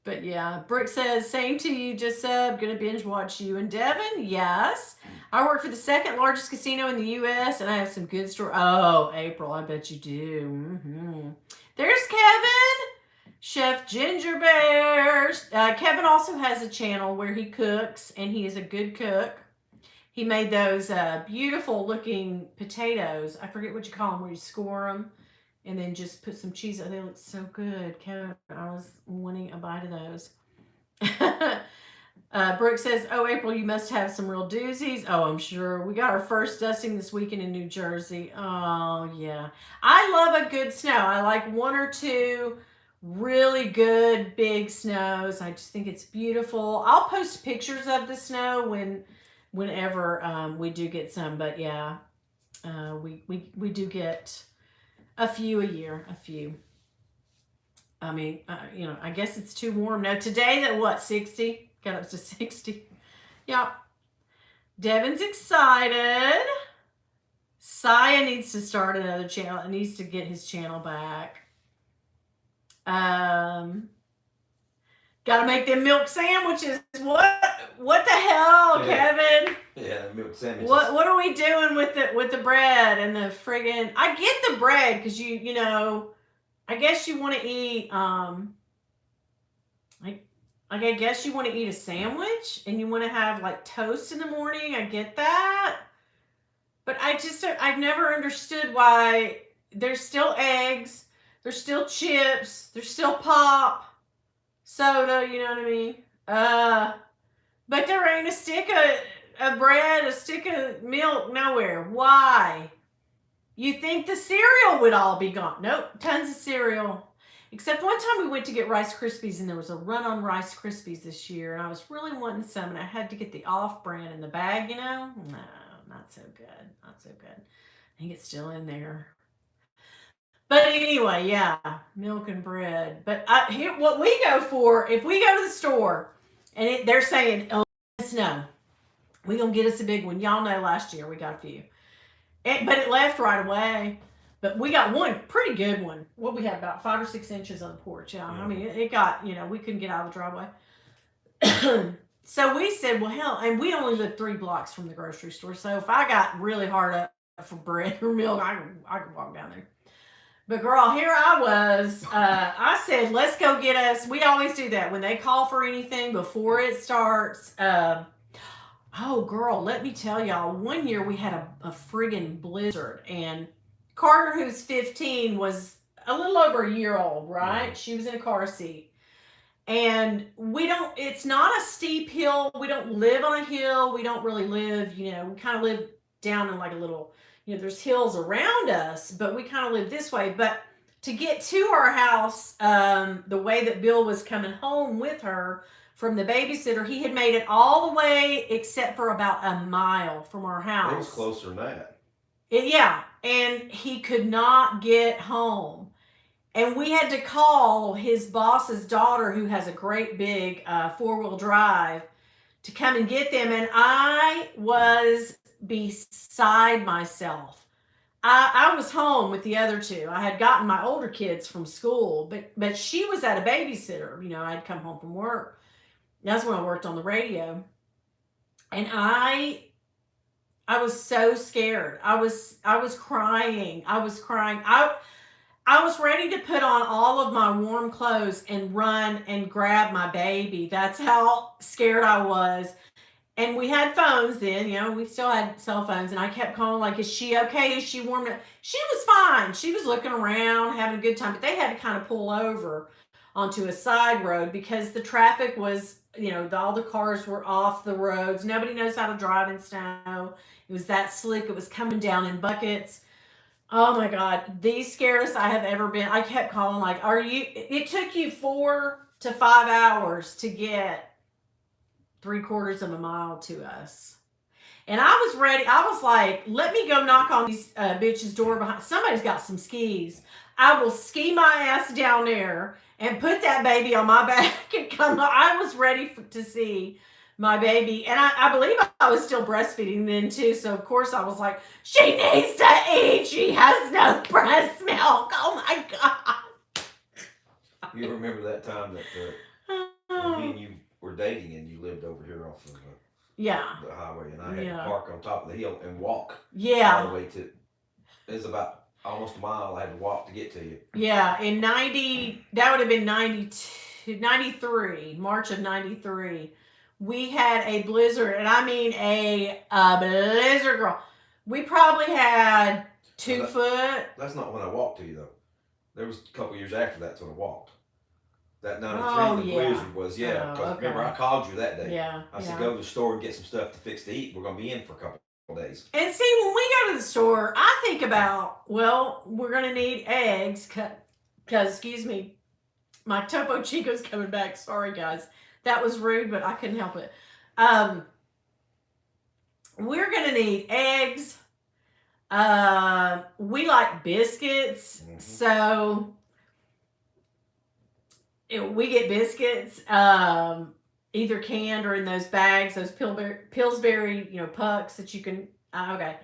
But yeah, Brooke says, same to you, just gonna binge watch you and Devin. Yes. I work for the 2nd largest casino in the U.S. and I have some good stories. Oh, April, I bet you do. Mm-hmm. There's Kevin. Chef Ginger Bears. Kevin also has a channel where he cooks, and he is a good cook. He made those beautiful looking potatoes. I forget what you call them, where you score them and then just put some cheese on. They look so good. Kevin, I was wanting a bite of those. Brooke says, oh, April, you must have some real doozies. Oh, I'm sure. We got our first dusting this weekend in New Jersey. Oh, yeah. I love a good snow. I like 1 or 2 really good big snows. I just think it's beautiful. I'll post pictures of the snow whenever we do get some. But yeah, we do get a few a year. A few. I mean, you know, I guess it's too warm. Now today, that what, 60? Got up to 60. Yep. Devin's excited. Saya needs to start another channel. It needs to get his channel back. Gotta make them milk sandwiches. What the hell, yeah. Kevin? Yeah, milk sandwiches. What are we doing with the bread and the friggin'? I get the bread because you know, I guess you want to eat I guess you want to eat a sandwich and you want to have like toast in the morning. I get that. But I've never understood why there's still eggs, there's still chips, there's still pop, soda, you know what I mean? But there ain't a stick of bread, a stick of milk nowhere. Why? You think the cereal would all be gone. Nope, tons of cereal. Except one time we went to get Rice Krispies and there was a run on Rice Krispies this year and I was really wanting some and I had to get the off-brand in the bag, you know? No, not so good. Not so good. I think it's still in there. But anyway, yeah, milk and bread. But here, what we go for, if we go to the store and they're saying, oh, no, we're going to get us a big one. Y'all know last year we got a few. But it left right away. But we got one pretty good one. What we had about 5 or 6 inches on the porch. Yeah, I mean, it got, you know, we couldn't get out of the driveway. So we said, well, hell, and we only live 3 blocks from the grocery store. So if I got really hard up for bread or milk, I could walk down there. But girl, here I was. I said, let's go get us. We always do that when they call for anything before it starts. Oh, girl, let me tell y'all. One year we had a friggin' blizzard and Carter, who's 15, was a little over a year old, right? Yeah. She was in a car seat. And it's not a steep hill. We don't live on a hill. We don't really live, you know, we kind of live down in like a little, you know, there's hills around us, but we kind of live this way. But to get to our house, the way that Bill was coming home with her from the babysitter, he had made it all the way except for about a mile from our house. It was closer than that. Yeah, and he could not get home. And we had to call his boss's daughter, who has a great big 4-wheel drive, to come and get them. And I was beside myself. I was home with the other 2. I had gotten my older kids from school, but she was at a babysitter. You know, I'd come home from work. That's when I worked on the radio. And I was so scared. I was crying. I was crying. I was ready to put on all of my warm clothes and run and grab my baby. That's how scared I was. And we had phones then, we still had cell phones, and I kept calling, like, is she okay? Is she warm up? She was fine. She was looking around, having a good time, but they had to kind of pull over onto a side road because the traffic was, all the cars were off the roads. Nobody knows how to drive in snow. It was that slick. It was coming down in buckets. Oh my God, the scariest I have ever been. I kept calling, like, it took you 4 to 5 hours to get 3/4 of a mile to us. And I was ready. I was like, let me go knock on these bitches' door behind. Somebody's got some skis. I will ski my ass down there and put that baby on my back and come. I was ready to see my baby. And I believe I was still breastfeeding then too. So of course I was like, she needs to eat. She has no breast milk. Oh my God. You remember that time that when me and you were dating and you lived over here off of Yeah. the highway, and I had Yeah. to park on top of the hill and walk all Yeah. the way to. It was about almost a mile I had to walk to get to you. Yeah. In 90, that would have been 92, 93, March of 93. We had a blizzard, and I mean a blizzard, girl. We probably had 2 foot. That's not when I walked to you though. There was a couple years after that's when I walked. That 93, Oh, the yeah. blizzard was, yeah. Oh, Because okay. remember, I called you that day. Yeah. I said, yeah. go to the store and get some stuff to fix to eat. We're going to be in for a couple of days. And see, when we go to the store, I think about, well, we're going to need eggs. Because, excuse me, my Topo Chico's coming back. Sorry, guys. That was rude, but I couldn't help it. We're going to need eggs. We like biscuits. Mhm. So we get biscuits, either canned or in those bags, those Pillsbury, pucks that you can. Okay.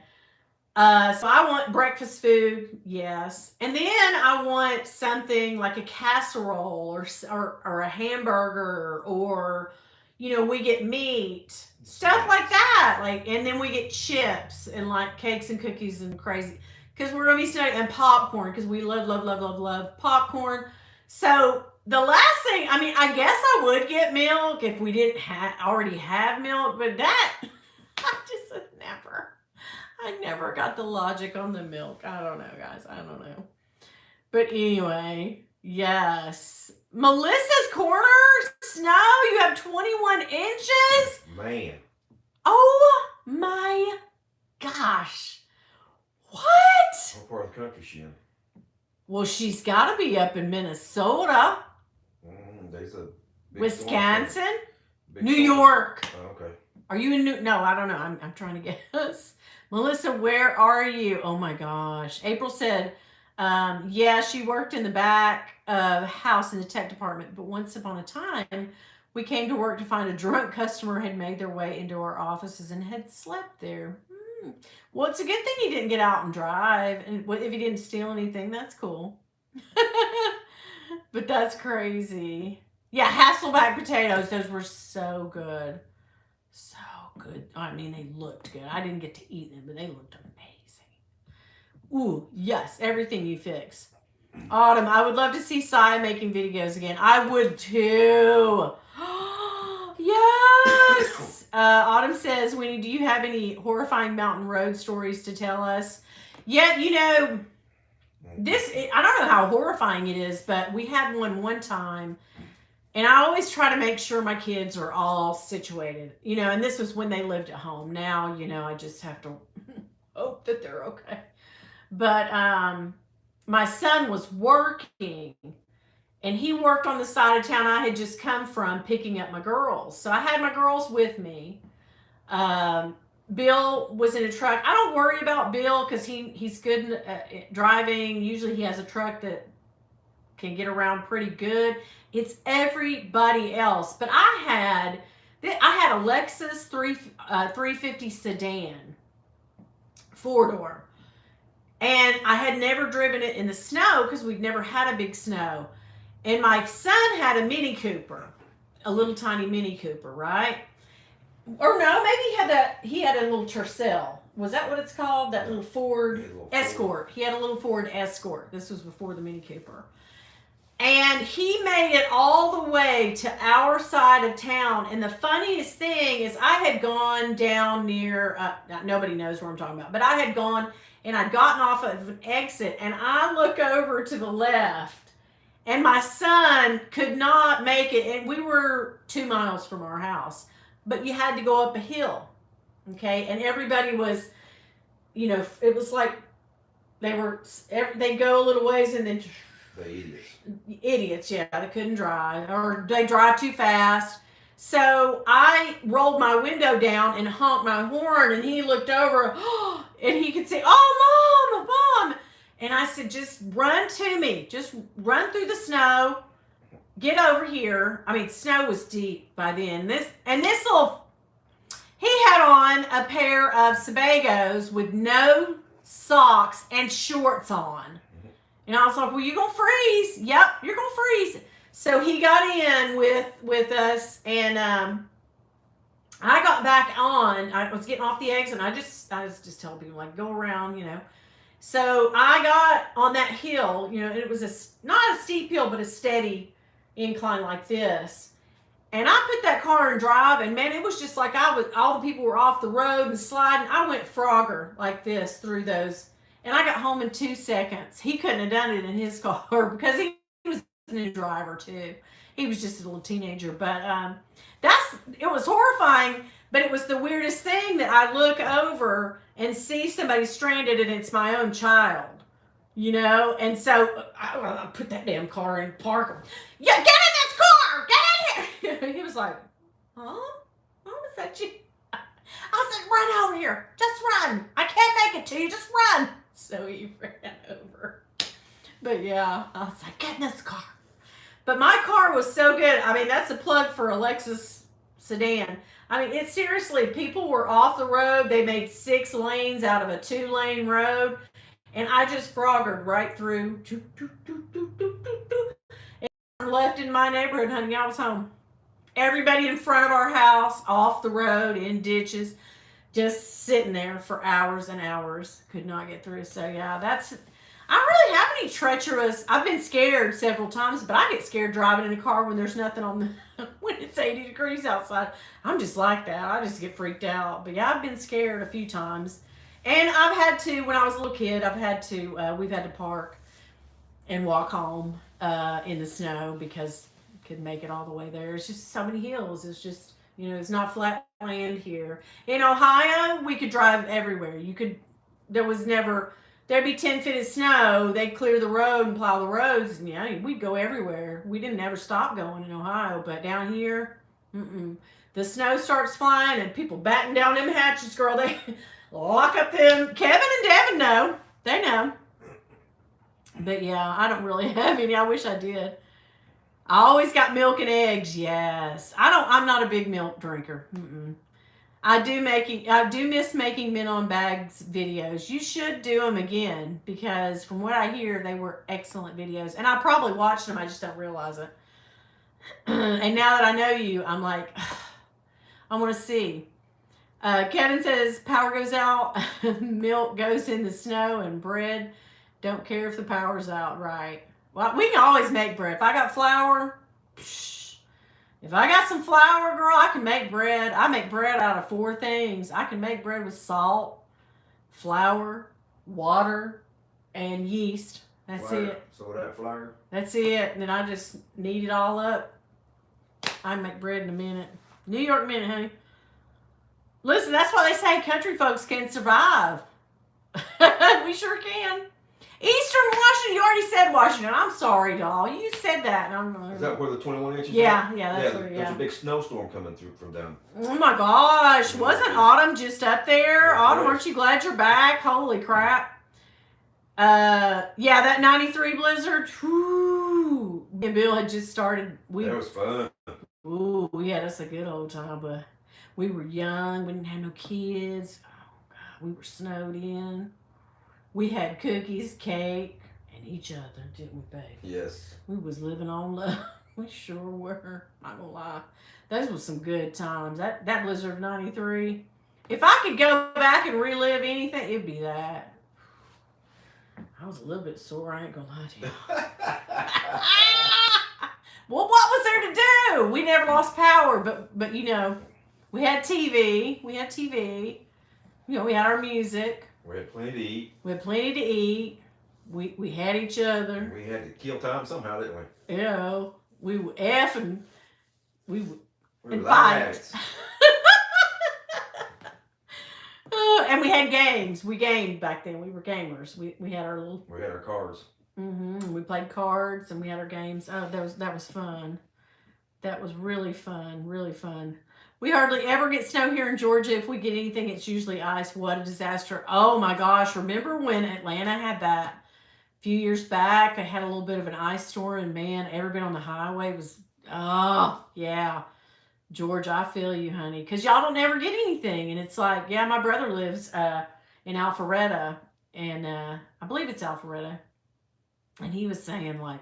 So I want breakfast food, yes, and then I want something like a casserole or a hamburger, or we get meat, stuff like that, and then we get chips and like cakes and cookies and crazy, because we're gonna be studying, and popcorn, because we love popcorn. So the last thing, I mean, I guess I would get milk if we didn't already have milk, but that I never got the logic on the milk. I don't know, guys. I don't know. But anyway, yes. Melissa's Corner, snow, you have 21 inches? Man. Oh my gosh. What? What part of the country she in? Well, she's got to be up in Minnesota. There's a big Wisconsin? New storm. York. Oh, okay. Are you in No, I don't know. I'm trying to guess. Melissa, where are you? Oh my gosh. April said, yeah, she worked in the back of house in the tech department, but once upon a time, we came to work to find a drunk customer had made their way into our offices and had slept there. Well, it's a good thing he didn't get out and drive, and if he didn't steal anything, that's cool. But that's crazy. Yeah, Hasselback potatoes, those were so good. So good. I mean, they looked good. I didn't get to eat them, but they looked amazing. Ooh, yes, everything you fix. Autumn, I would love to see Saya making videos again. I would too. Yes. Autumn says, Winnie, do you have any horrifying mountain road stories to tell us? Yeah, I don't know how horrifying it is, but we had one time. And I always try to make sure my kids are all situated, and this was when they lived at home. Now, I just have to hope that they're okay. But my son was working, and he worked on the side of town I had just come from picking up my girls. So I had my girls with me. Bill was in a truck. I don't worry about Bill because he's good at driving. Usually he has a truck that can get around pretty good. It's everybody else. But I had a Lexus 350 sedan, 4-door. And I had never driven it in the snow because we'd never had a big snow. And my son had a Mini Cooper, a little tiny Mini Cooper, right? Or no, maybe he had a little Tercel. Was that what it's called? That little Ford Escort. He had a little Ford Escort. This was before the Mini Cooper. And And he made it all the way to our side of town. And the funniest thing is, I had gone down near, nobody knows where I'm talking about, but I had gone and I'd gotten off of an exit, and I look over to the left, and my son could not make it. And we were 2 miles from our house, but you had to go up a hill. Okay. And everybody was, it was like they'd go a little ways and then. The idiots. Idiots, yeah, they couldn't drive, or they drive too fast. So I rolled my window down and honked my horn, and he looked over, and he could say, "Oh, Mom!" And I said, "Just run to me. Just run through the snow. Get over here." I mean, snow was deep by then. He had on a pair of Sebagos with no socks and shorts on. And I was like, "Well, you're going to freeze." "Yep, you're going to freeze." So he got in with us, and I got back on. I was getting off the exit, and I was just telling people, like, go around, So I got on that hill, and it was not a steep hill, but a steady incline like this. And I put that car in drive, and man, it was just like all the people were off the road and sliding. I went Frogger like this through those. And I got home in 2 seconds. He couldn't have done it in his car because he was a new driver too. He was just a little teenager. But it was horrifying, but it was the weirdest thing that I look over and see somebody stranded, and it's my own child, And so I put that damn car in park him. "Yeah, get in this car! Get in here!" He was like, "Huh? What was that you?" I said, "Run over here. Just run. I can't make it to you. Just run." So he ran over. But yeah, I was like, "Get in this car." But my car was so good. I mean, that's a plug for a Lexus sedan. I mean, it seriously, people were off the road. They made 6 lanes out of a 2-lane road. And I just froggered right through. And left in my neighborhood, honey. I was home. Everybody in front of our house, off the road, in ditches, just sitting there for hours and hours. Could not get through. So yeah, I don't really have any treacherous. I've been scared several times, but I get scared driving in a car when there's nothing on when it's 80 degrees outside. I'm just like that. I just get freaked out. But yeah, I've been scared a few times. And I've had to, when I was a little kid, we've had to park and walk home in the snow because couldn't make it all the way there. It's just so many hills. It's just, it's not flat land here. In Ohio, we could drive everywhere. There'd be 10 feet of snow. They'd clear the road and plow the roads. And we'd go everywhere. We didn't ever stop going in Ohio. But down here, the snow starts flying and people batten down them hatches, girl. They lock up them. Kevin and Devin know. They know. But yeah, I don't really have any. I wish I did. I always got milk and eggs. Yes. I'm not a big milk drinker. I do miss making Men on Bags videos. You should do them again because from what I hear, they were excellent videos. And I probably watched them. I just don't realize it. And now that I know you, I'm like, I want to see. Kevin says power goes out, milk goes in the snow, and bread. Don't care if the power's out, right? Well, we can always make bread. If I got flour, if I got some flour, girl, I can make bread. I make bread out of 4 things. I can make bread with salt, flour, water, and yeast. That's it. So that flour? That's it. And then I just knead it all up. I can make bread in a minute. New York minute, honey. Listen, that's why they say country folks can survive. We sure can. Eastern Washington, you already said Washington. I'm sorry, doll. You said that. Is that where the 21 inches Yeah, are? that's where, There's a big snowstorm coming through from down. Oh my gosh. Wasn't Autumn just up there? Yeah, Autumn, aren't you glad you're back? Holy crap. Yeah, that 93 blizzard. Whew. Me and Bill had just started. That was fun. Ooh, we had us a good old time, but we were young. We didn't have no kids. Oh, God, we were snowed in. We had cookies, cake, and each other, didn't we, babe? Yes. We was living on love. We sure were. Not gonna lie. Those were some good times. That blizzard of 93. If I could go back and relive anything, it'd be that. I was a little bit sore, I ain't gonna lie to you. never lost power, but you know, we had TV. We had TV. You know, we had our music. We had plenty to eat. We had plenty to eat. We had each other. We had to kill time somehow, didn't we? You know, we would F and we would We and were loud fight. addicts. And we had games. We gamed back then. We were gamers. We had our little. We had our cards. We played cards and we had our games. Oh, that was fun. That was really fun. Really fun. We hardly ever get snow here in Georgia. If we get anything, it's usually ice. What a disaster. Oh my gosh. Remember when Atlanta had that a few years back? I had a little bit of an ice storm, and man, everybody on the highway was, oh, yeah. Georgia, I feel you, honey. Because y'all don't ever get anything. And it's like, yeah, my brother lives in Alpharetta. And I believe it's Alpharetta. And he was saying, like,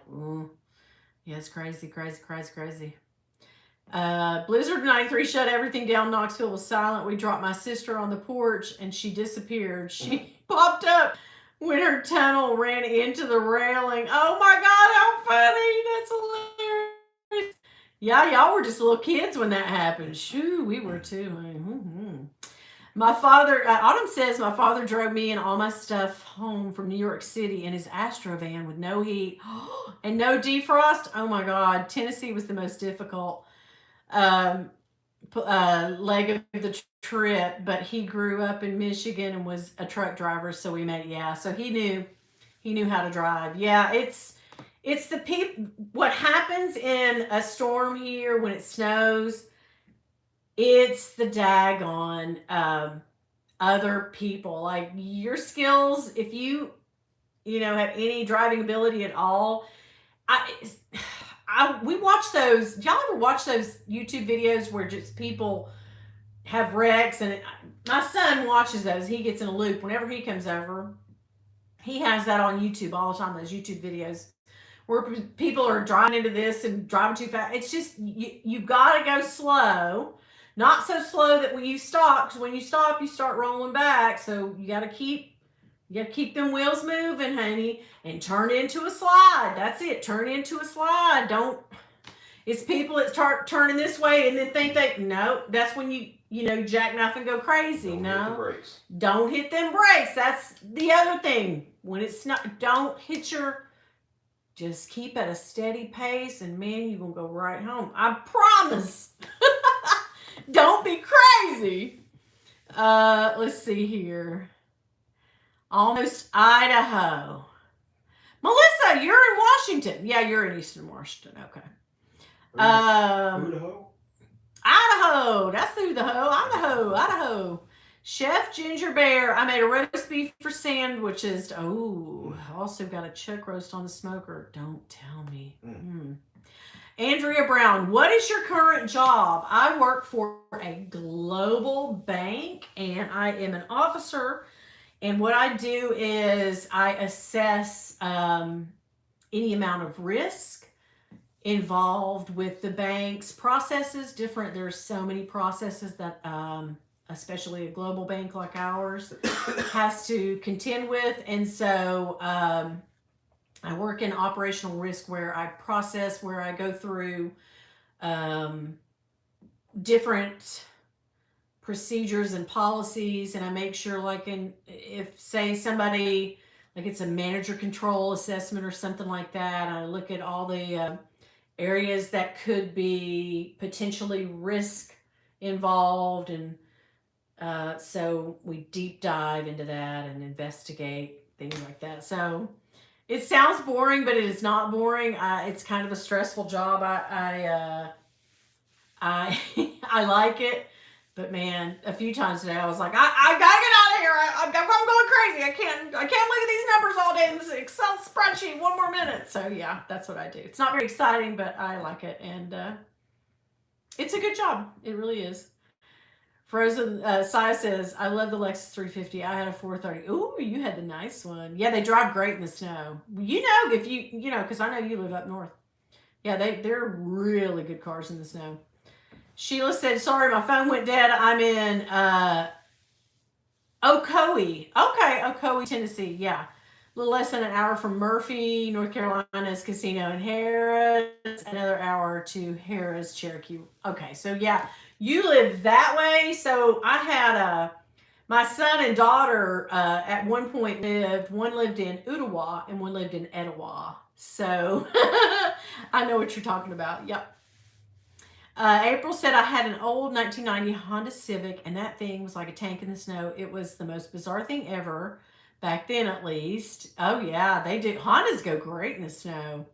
yeah, it's crazy, crazy, crazy, crazy. Blizzard 93 shut everything down. Knoxville was silent. We dropped my sister on the porch and she disappeared. She popped up when her tunnel ran into the railing. Oh my God, how funny. That's hilarious. Yeah, y'all were just little kids when that happened. Shoo, we were too. My father, Autumn says, my father drove me and all my stuff home from New York City in his Astro van with no heat and no defrost. Oh my God, Tennessee was the most difficult leg of the trip, but he grew up in Michigan and was a truck driver, so we met. Yeah, so he knew how to drive. Yeah, it's the people. What happens in a storm here when it snows? It's the daggone other people. Like your skills, if you have any driving ability at all. We watch those. Y'all ever watch those YouTube videos where just people have wrecks? And my son watches those. He gets in a loop whenever he comes over. He has that on YouTube all the time. Those YouTube videos where people are driving into this and driving too fast. It's just you gotta go slow. Not so slow that when you stop, because when you stop, you start rolling back. So you gotta keep them wheels moving, honey, and turn into a slide. That's it. Turn into a slide. It's people that start turning this way and then think no, that's when you jackknife and go crazy. Don't no. hit the brakes. Don't hit them brakes. That's the other thing. When it's not, don't hit just keep at a steady pace and man, you're going to go right home. I promise. Don't be crazy. Let's see here. Almost Idaho. Melissa, you're in Washington. Yeah, you're in Eastern Washington. Okay. Idaho? Idaho. That's Idaho. Chef Ginger Bear. I made a roast beef for sandwiches. Oh, also got a chuck roast on the smoker. Don't tell me. Andrea Brown, what is your current job? I work for a global bank and I am an officer. And what I do is I assess any amount of risk involved with the bank's processes. There's so many processes that especially a global bank like ours has to contend with. And so I work in operational risk where I go through different procedures and policies, and I make sure if say somebody, like it's a manager control assessment or something like that, I look at all the areas that could be potentially risk involved, and so we deep dive into that and investigate things like that. So it sounds boring, but it is not boring. It's kind of a stressful job. I like it. But man, a few times today I was like, I gotta get out of here. I'm going crazy. I can't look at these numbers all day in this Excel spreadsheet 1 more minute. So yeah, that's what I do. It's not very exciting, but I like it, and it's a good job. It really is. Frozen Saya says, I love the Lexus 350. I had a 430. Ooh, you had the nice one. Yeah, they drive great in the snow. If because I know you live up north. Yeah, they're really good cars in the snow. Sheila said, sorry, my phone went dead. I'm in Ocoee. Okay, Ocoee, Tennessee. Yeah. A little less than an hour from Murphy, North Carolina's Casino and Harris. Another hour hour to Harrah's, Cherokee. Okay, so yeah, you live that way. So I had my son and daughter at one point one lived in Ottawa and one lived in Etowah. So I know what you're talking about. Yep. April said I had an old 1990 Honda Civic, and that thing was like a tank in the snow. It was the most bizarre thing ever, back then at least. Oh yeah, they do. Hondas go great in the snow.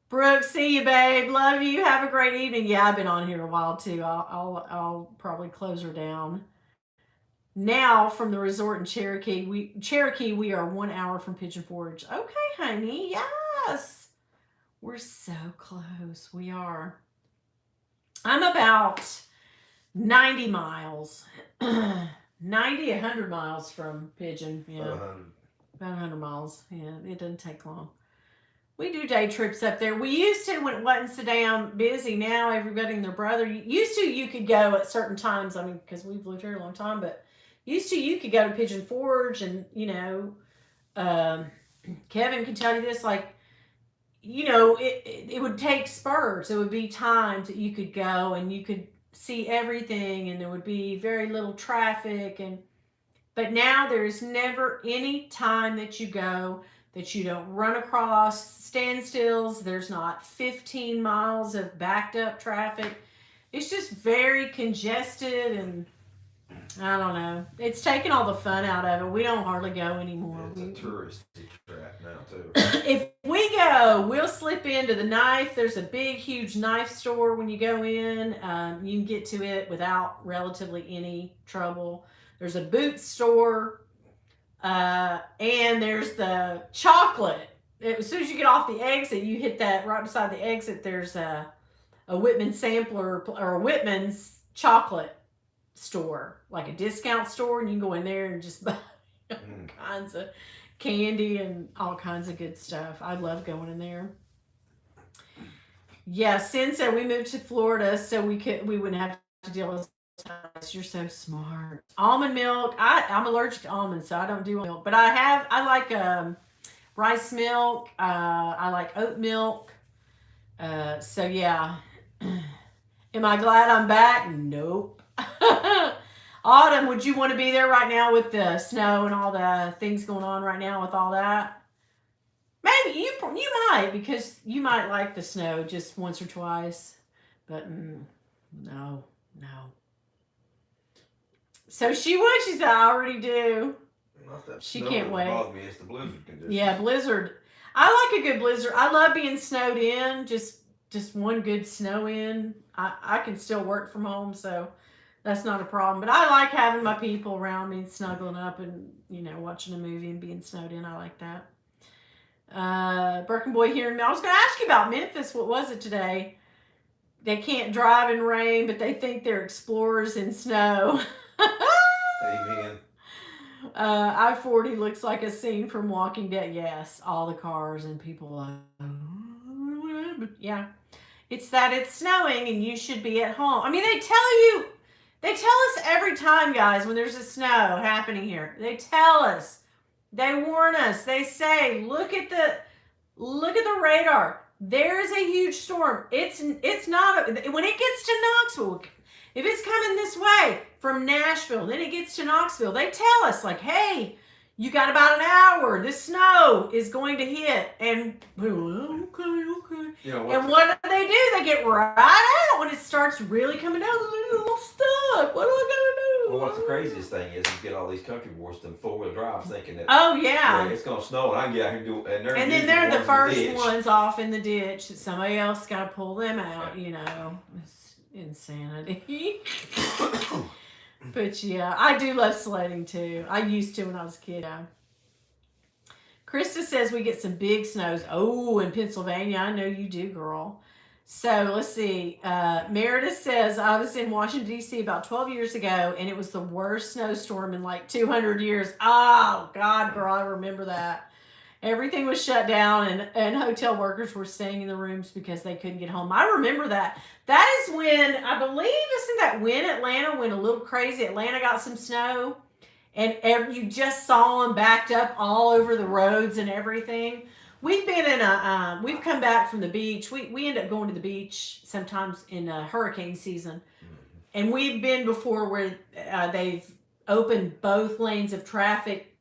Brooke, see you, babe. Love you. Have a great evening. Yeah, I've been on here a while too. I'll probably close her down. Now from the resort in Cherokee, we are 1 hour from Pigeon Forge. Okay, honey. Yes, we're so close. We are. I'm about 90 miles, 100 miles from Pigeon. Yeah, about 100 miles. Yeah, it doesn't take long. We do day trips up there. We used to when it wasn't so damn busy. Now everybody and their brother. Used to you could go at certain times. I mean, because we've lived here a long time, but used to you could go to Pigeon Forge, and Kevin can tell you this, like, it would take spurts. It would be times that you could go and you could see everything, and there would be very little traffic. But now there's never any time that you go that you don't run across standstills. There's not 15 miles of backed up traffic. It's just very congested, and I don't know. It's taken all the fun out of it. We don't hardly go anymore. It's a touristy trap now too. If we go, we'll slip into the knife. There's a big, huge knife store when you go in. You can get to it without relatively any trouble. There's a boot store, and there's the chocolate. As soon as you get off the exit, you hit that right beside the exit. There's a Whitman sampler or a Whitman's chocolate store, like a discount store, and you can go in there and just buy all kinds of candy and all kinds of good stuff. I love going in there. Yeah, since we moved to Florida, so we wouldn't have to deal with this. You're so smart. Almond milk. I'm allergic to almonds, so I don't do milk. But I like rice milk. I like oat milk. So yeah. Am I glad I'm back? Nope. Autumn, would you want to be there right now with the snow and all the things going on right now with all that? Maybe you might, because you might like the snow just once or twice, but no. So she would. She said, I already do. Not that she snow can't wait. Me. It's the blizzard condition. Yeah, blizzard. I like a good blizzard. I love being snowed in. Just one good snow in. I can still work from home, so that's not a problem. But I like having my people around me, snuggling up and, watching a movie and being snowed in. I like that. Birkin Boy here in I was going to ask you about Memphis. What was it today? They can't drive in rain, but they think they're explorers in snow. Amen. I-40 looks like a scene from Walking Dead. Yes, all the cars and people. Yeah. It's that it's snowing and you should be at home. I mean, they tell us every time, guys, when there's a snow happening here. They tell us. They warn us. They say, look at the radar. There is a huge storm. It's not when it gets to Knoxville. If it's coming this way from Nashville, then it gets to Knoxville. They tell us, like, hey, you got about an hour. This snow is going to hit. And, okay. And what do? They get right out when it starts really coming down. They're a little stuck. What do I got to do? Well, what's the craziest thing is you get all these country boys to four-wheel drive thinking that, oh, yeah, it's going to snow and I can get out here and do it. And then they're the first ones off in the ditch. Somebody else got to pull them out, It's insanity. But yeah, I do love sledding too. I used to when I was a kid. Yeah. Krista says we get some big snows. Oh, in Pennsylvania. I know you do, girl. So let's see. Meredith says, I was in Washington, D.C. about 12 years ago, and it was the worst snowstorm in like 200 years. Oh, God, girl, I remember that. Everything was shut down, and hotel workers were staying in the rooms because they couldn't get home. I remember that. That is when, I believe, isn't that when Atlanta went a little crazy? Atlanta got some snow, and you just saw them backed up all over the roads and everything. we've been in we've come back from the beach. We end up going to the beach sometimes in hurricane season. And we've been before where they've opened both lanes of traffic,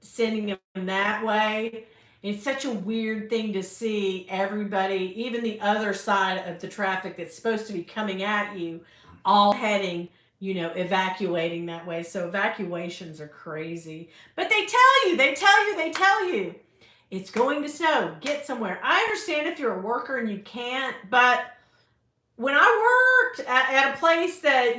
sending them that way. It's such a weird thing to see everybody, even the other side of the traffic that's supposed to be coming at you, all heading, evacuating that way. So evacuations are crazy. But they tell you, it's going to snow. Get somewhere. I understand if you're a worker and you can't, but when I worked at a place that,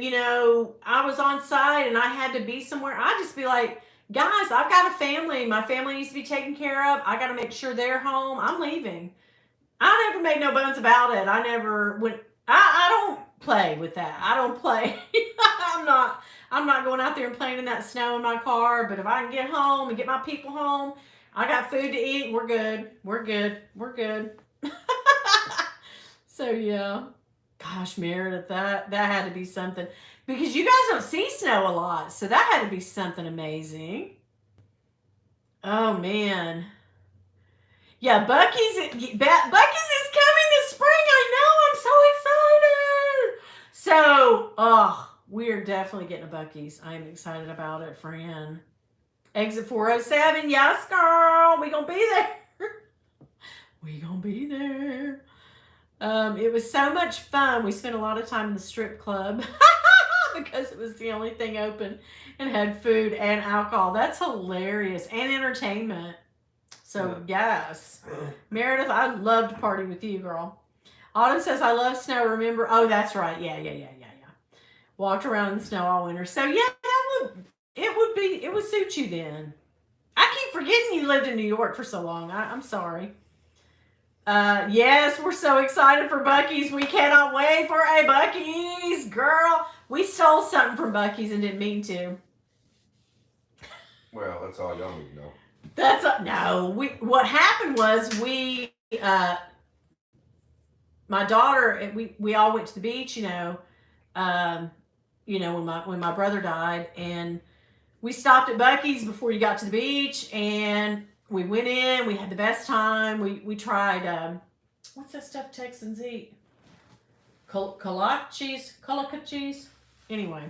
I was on site and I had to be somewhere, I'd just be like, guys, I've got a family. My family needs to be taken care of. I got to make sure they're home. I'm leaving. I never made no bones about it. I never went, I don't play with that. I don't play. I'm not going out there and playing in that snow in my car, but if I can get home and get my people home, I got food to eat. We're good. We're good. We're good. So yeah. Gosh, Meredith, that had to be something. Because you guys don't see snow a lot. So that had to be something amazing. Oh, man. Yeah, Buc-ee's is coming this spring. I know. I'm so excited. So, we're definitely getting a Buc-ee's. I'm excited about it, friend. Exit 407. Yes, girl. We gonna be there. We gonna be there. It was so much fun. We spent a lot of time in the strip club because it was the only thing open and had food and alcohol. That's hilarious. And entertainment. So, yes. Meredith, I'd love to party with you, girl. Autumn says, I love snow. Remember? Oh, that's right. Yeah. Walked around in the snow all winter. So, yeah, it would suit you then. I keep forgetting you lived in New York for so long. I'm sorry. Yes, we're so excited for Buc-ee's. We cannot wait for a Buc-ee's. Girl, we stole something from Buc-ee's and didn't mean to. Well, that's all y'all need to know. What happened was my daughter, we all went to the beach, when my brother died, and we stopped at Buc-ee's before you got to the beach, and we went in. We had the best time. We tried what's that stuff Texans eat? Kolaches. Anyway,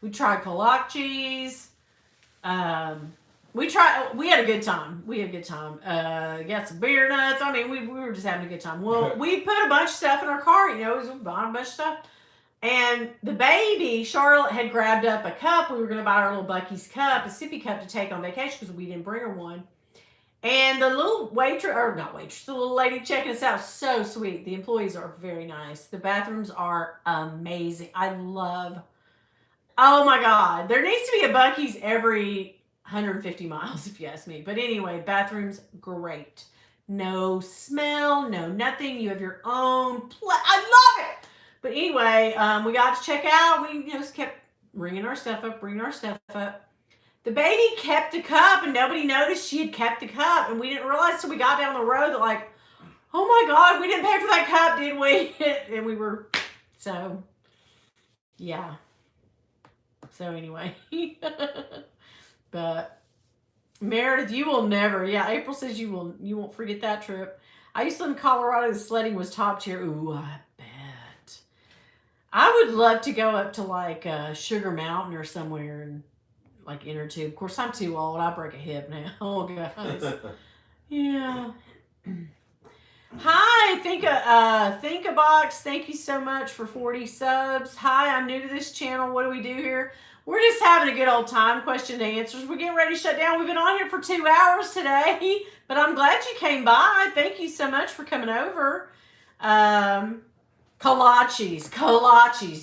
we tried kolaches. We had a good time. Got some beer nuts. I mean, we were just having a good time. Well, we put a bunch of stuff in our car. We bought a bunch of stuff. And the baby, Charlotte, had grabbed up a cup. We were going to buy our little Buc-ee's cup, a sippy cup to take on vacation because we didn't bring her one. And the little the little lady checking us out, so sweet. The employees are very nice. The bathrooms are amazing. Oh my God. There needs to be a Buc-ee's every 150 miles, if you ask me. But anyway, bathrooms, great. No smell, no nothing. You have your own I love it. But anyway, we got to check out. We just kept bringing our stuff up. The baby kept the cup, and nobody noticed she had kept the cup. And we didn't realize till we got down the road that, like, oh my God, we didn't pay for that cup, did we? And we were, so, yeah. So anyway. But Meredith, you will never. Yeah, April says you won't forget that trip. I used to live in Colorado. The sledding was top tier. Ooh, I bet. I would love to go up to like Sugar Mountain or somewhere and like inner tube. Of course, I'm too old. I break a hip now. Oh, guys. Yeah. Hi, Think a Box. Thank you so much for 40 subs. Hi, I'm new to this channel. What do we do here? We're just having a good old time, question and answers. We're getting ready to shut down. We've been on here for 2 hours today, but I'm glad you came by. Thank you so much for coming over. Kolaches,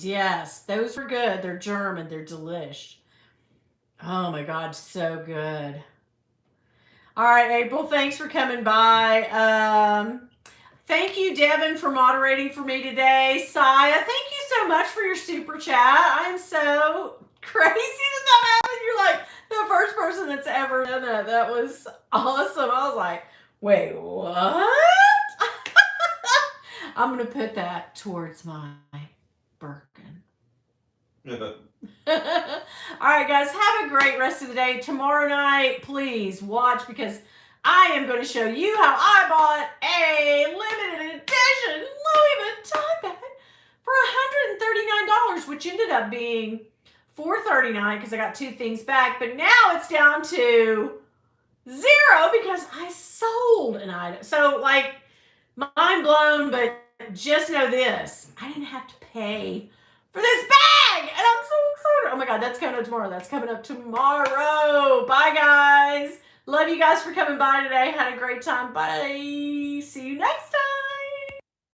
yes. Those were good. They're German. They're delish. Oh my God, so good. All right, April, thanks for coming by. Thank you, Devin, for moderating for me today. Saya, thank you so much for your super chat. I'm so crazy that happened. You're like the first person that's ever done that. That was awesome. I was like, wait, what? I'm going to put that towards my Birkin. All right, guys, have a great rest of the day. Tomorrow night, please watch, because I am going to show you how I bought a limited edition Louis Vuitton bag for $139, which ended up being $439 because I got 2 things back. But now it's down to $0 because I sold an item. So, like, mind blown, but just know this. I didn't have to pay for this bag. And I'm so excited. Oh my God, that's coming up tomorrow. That's coming up tomorrow. Bye, guys. Love you guys for coming by today. Had a great time. Bye. See you next time.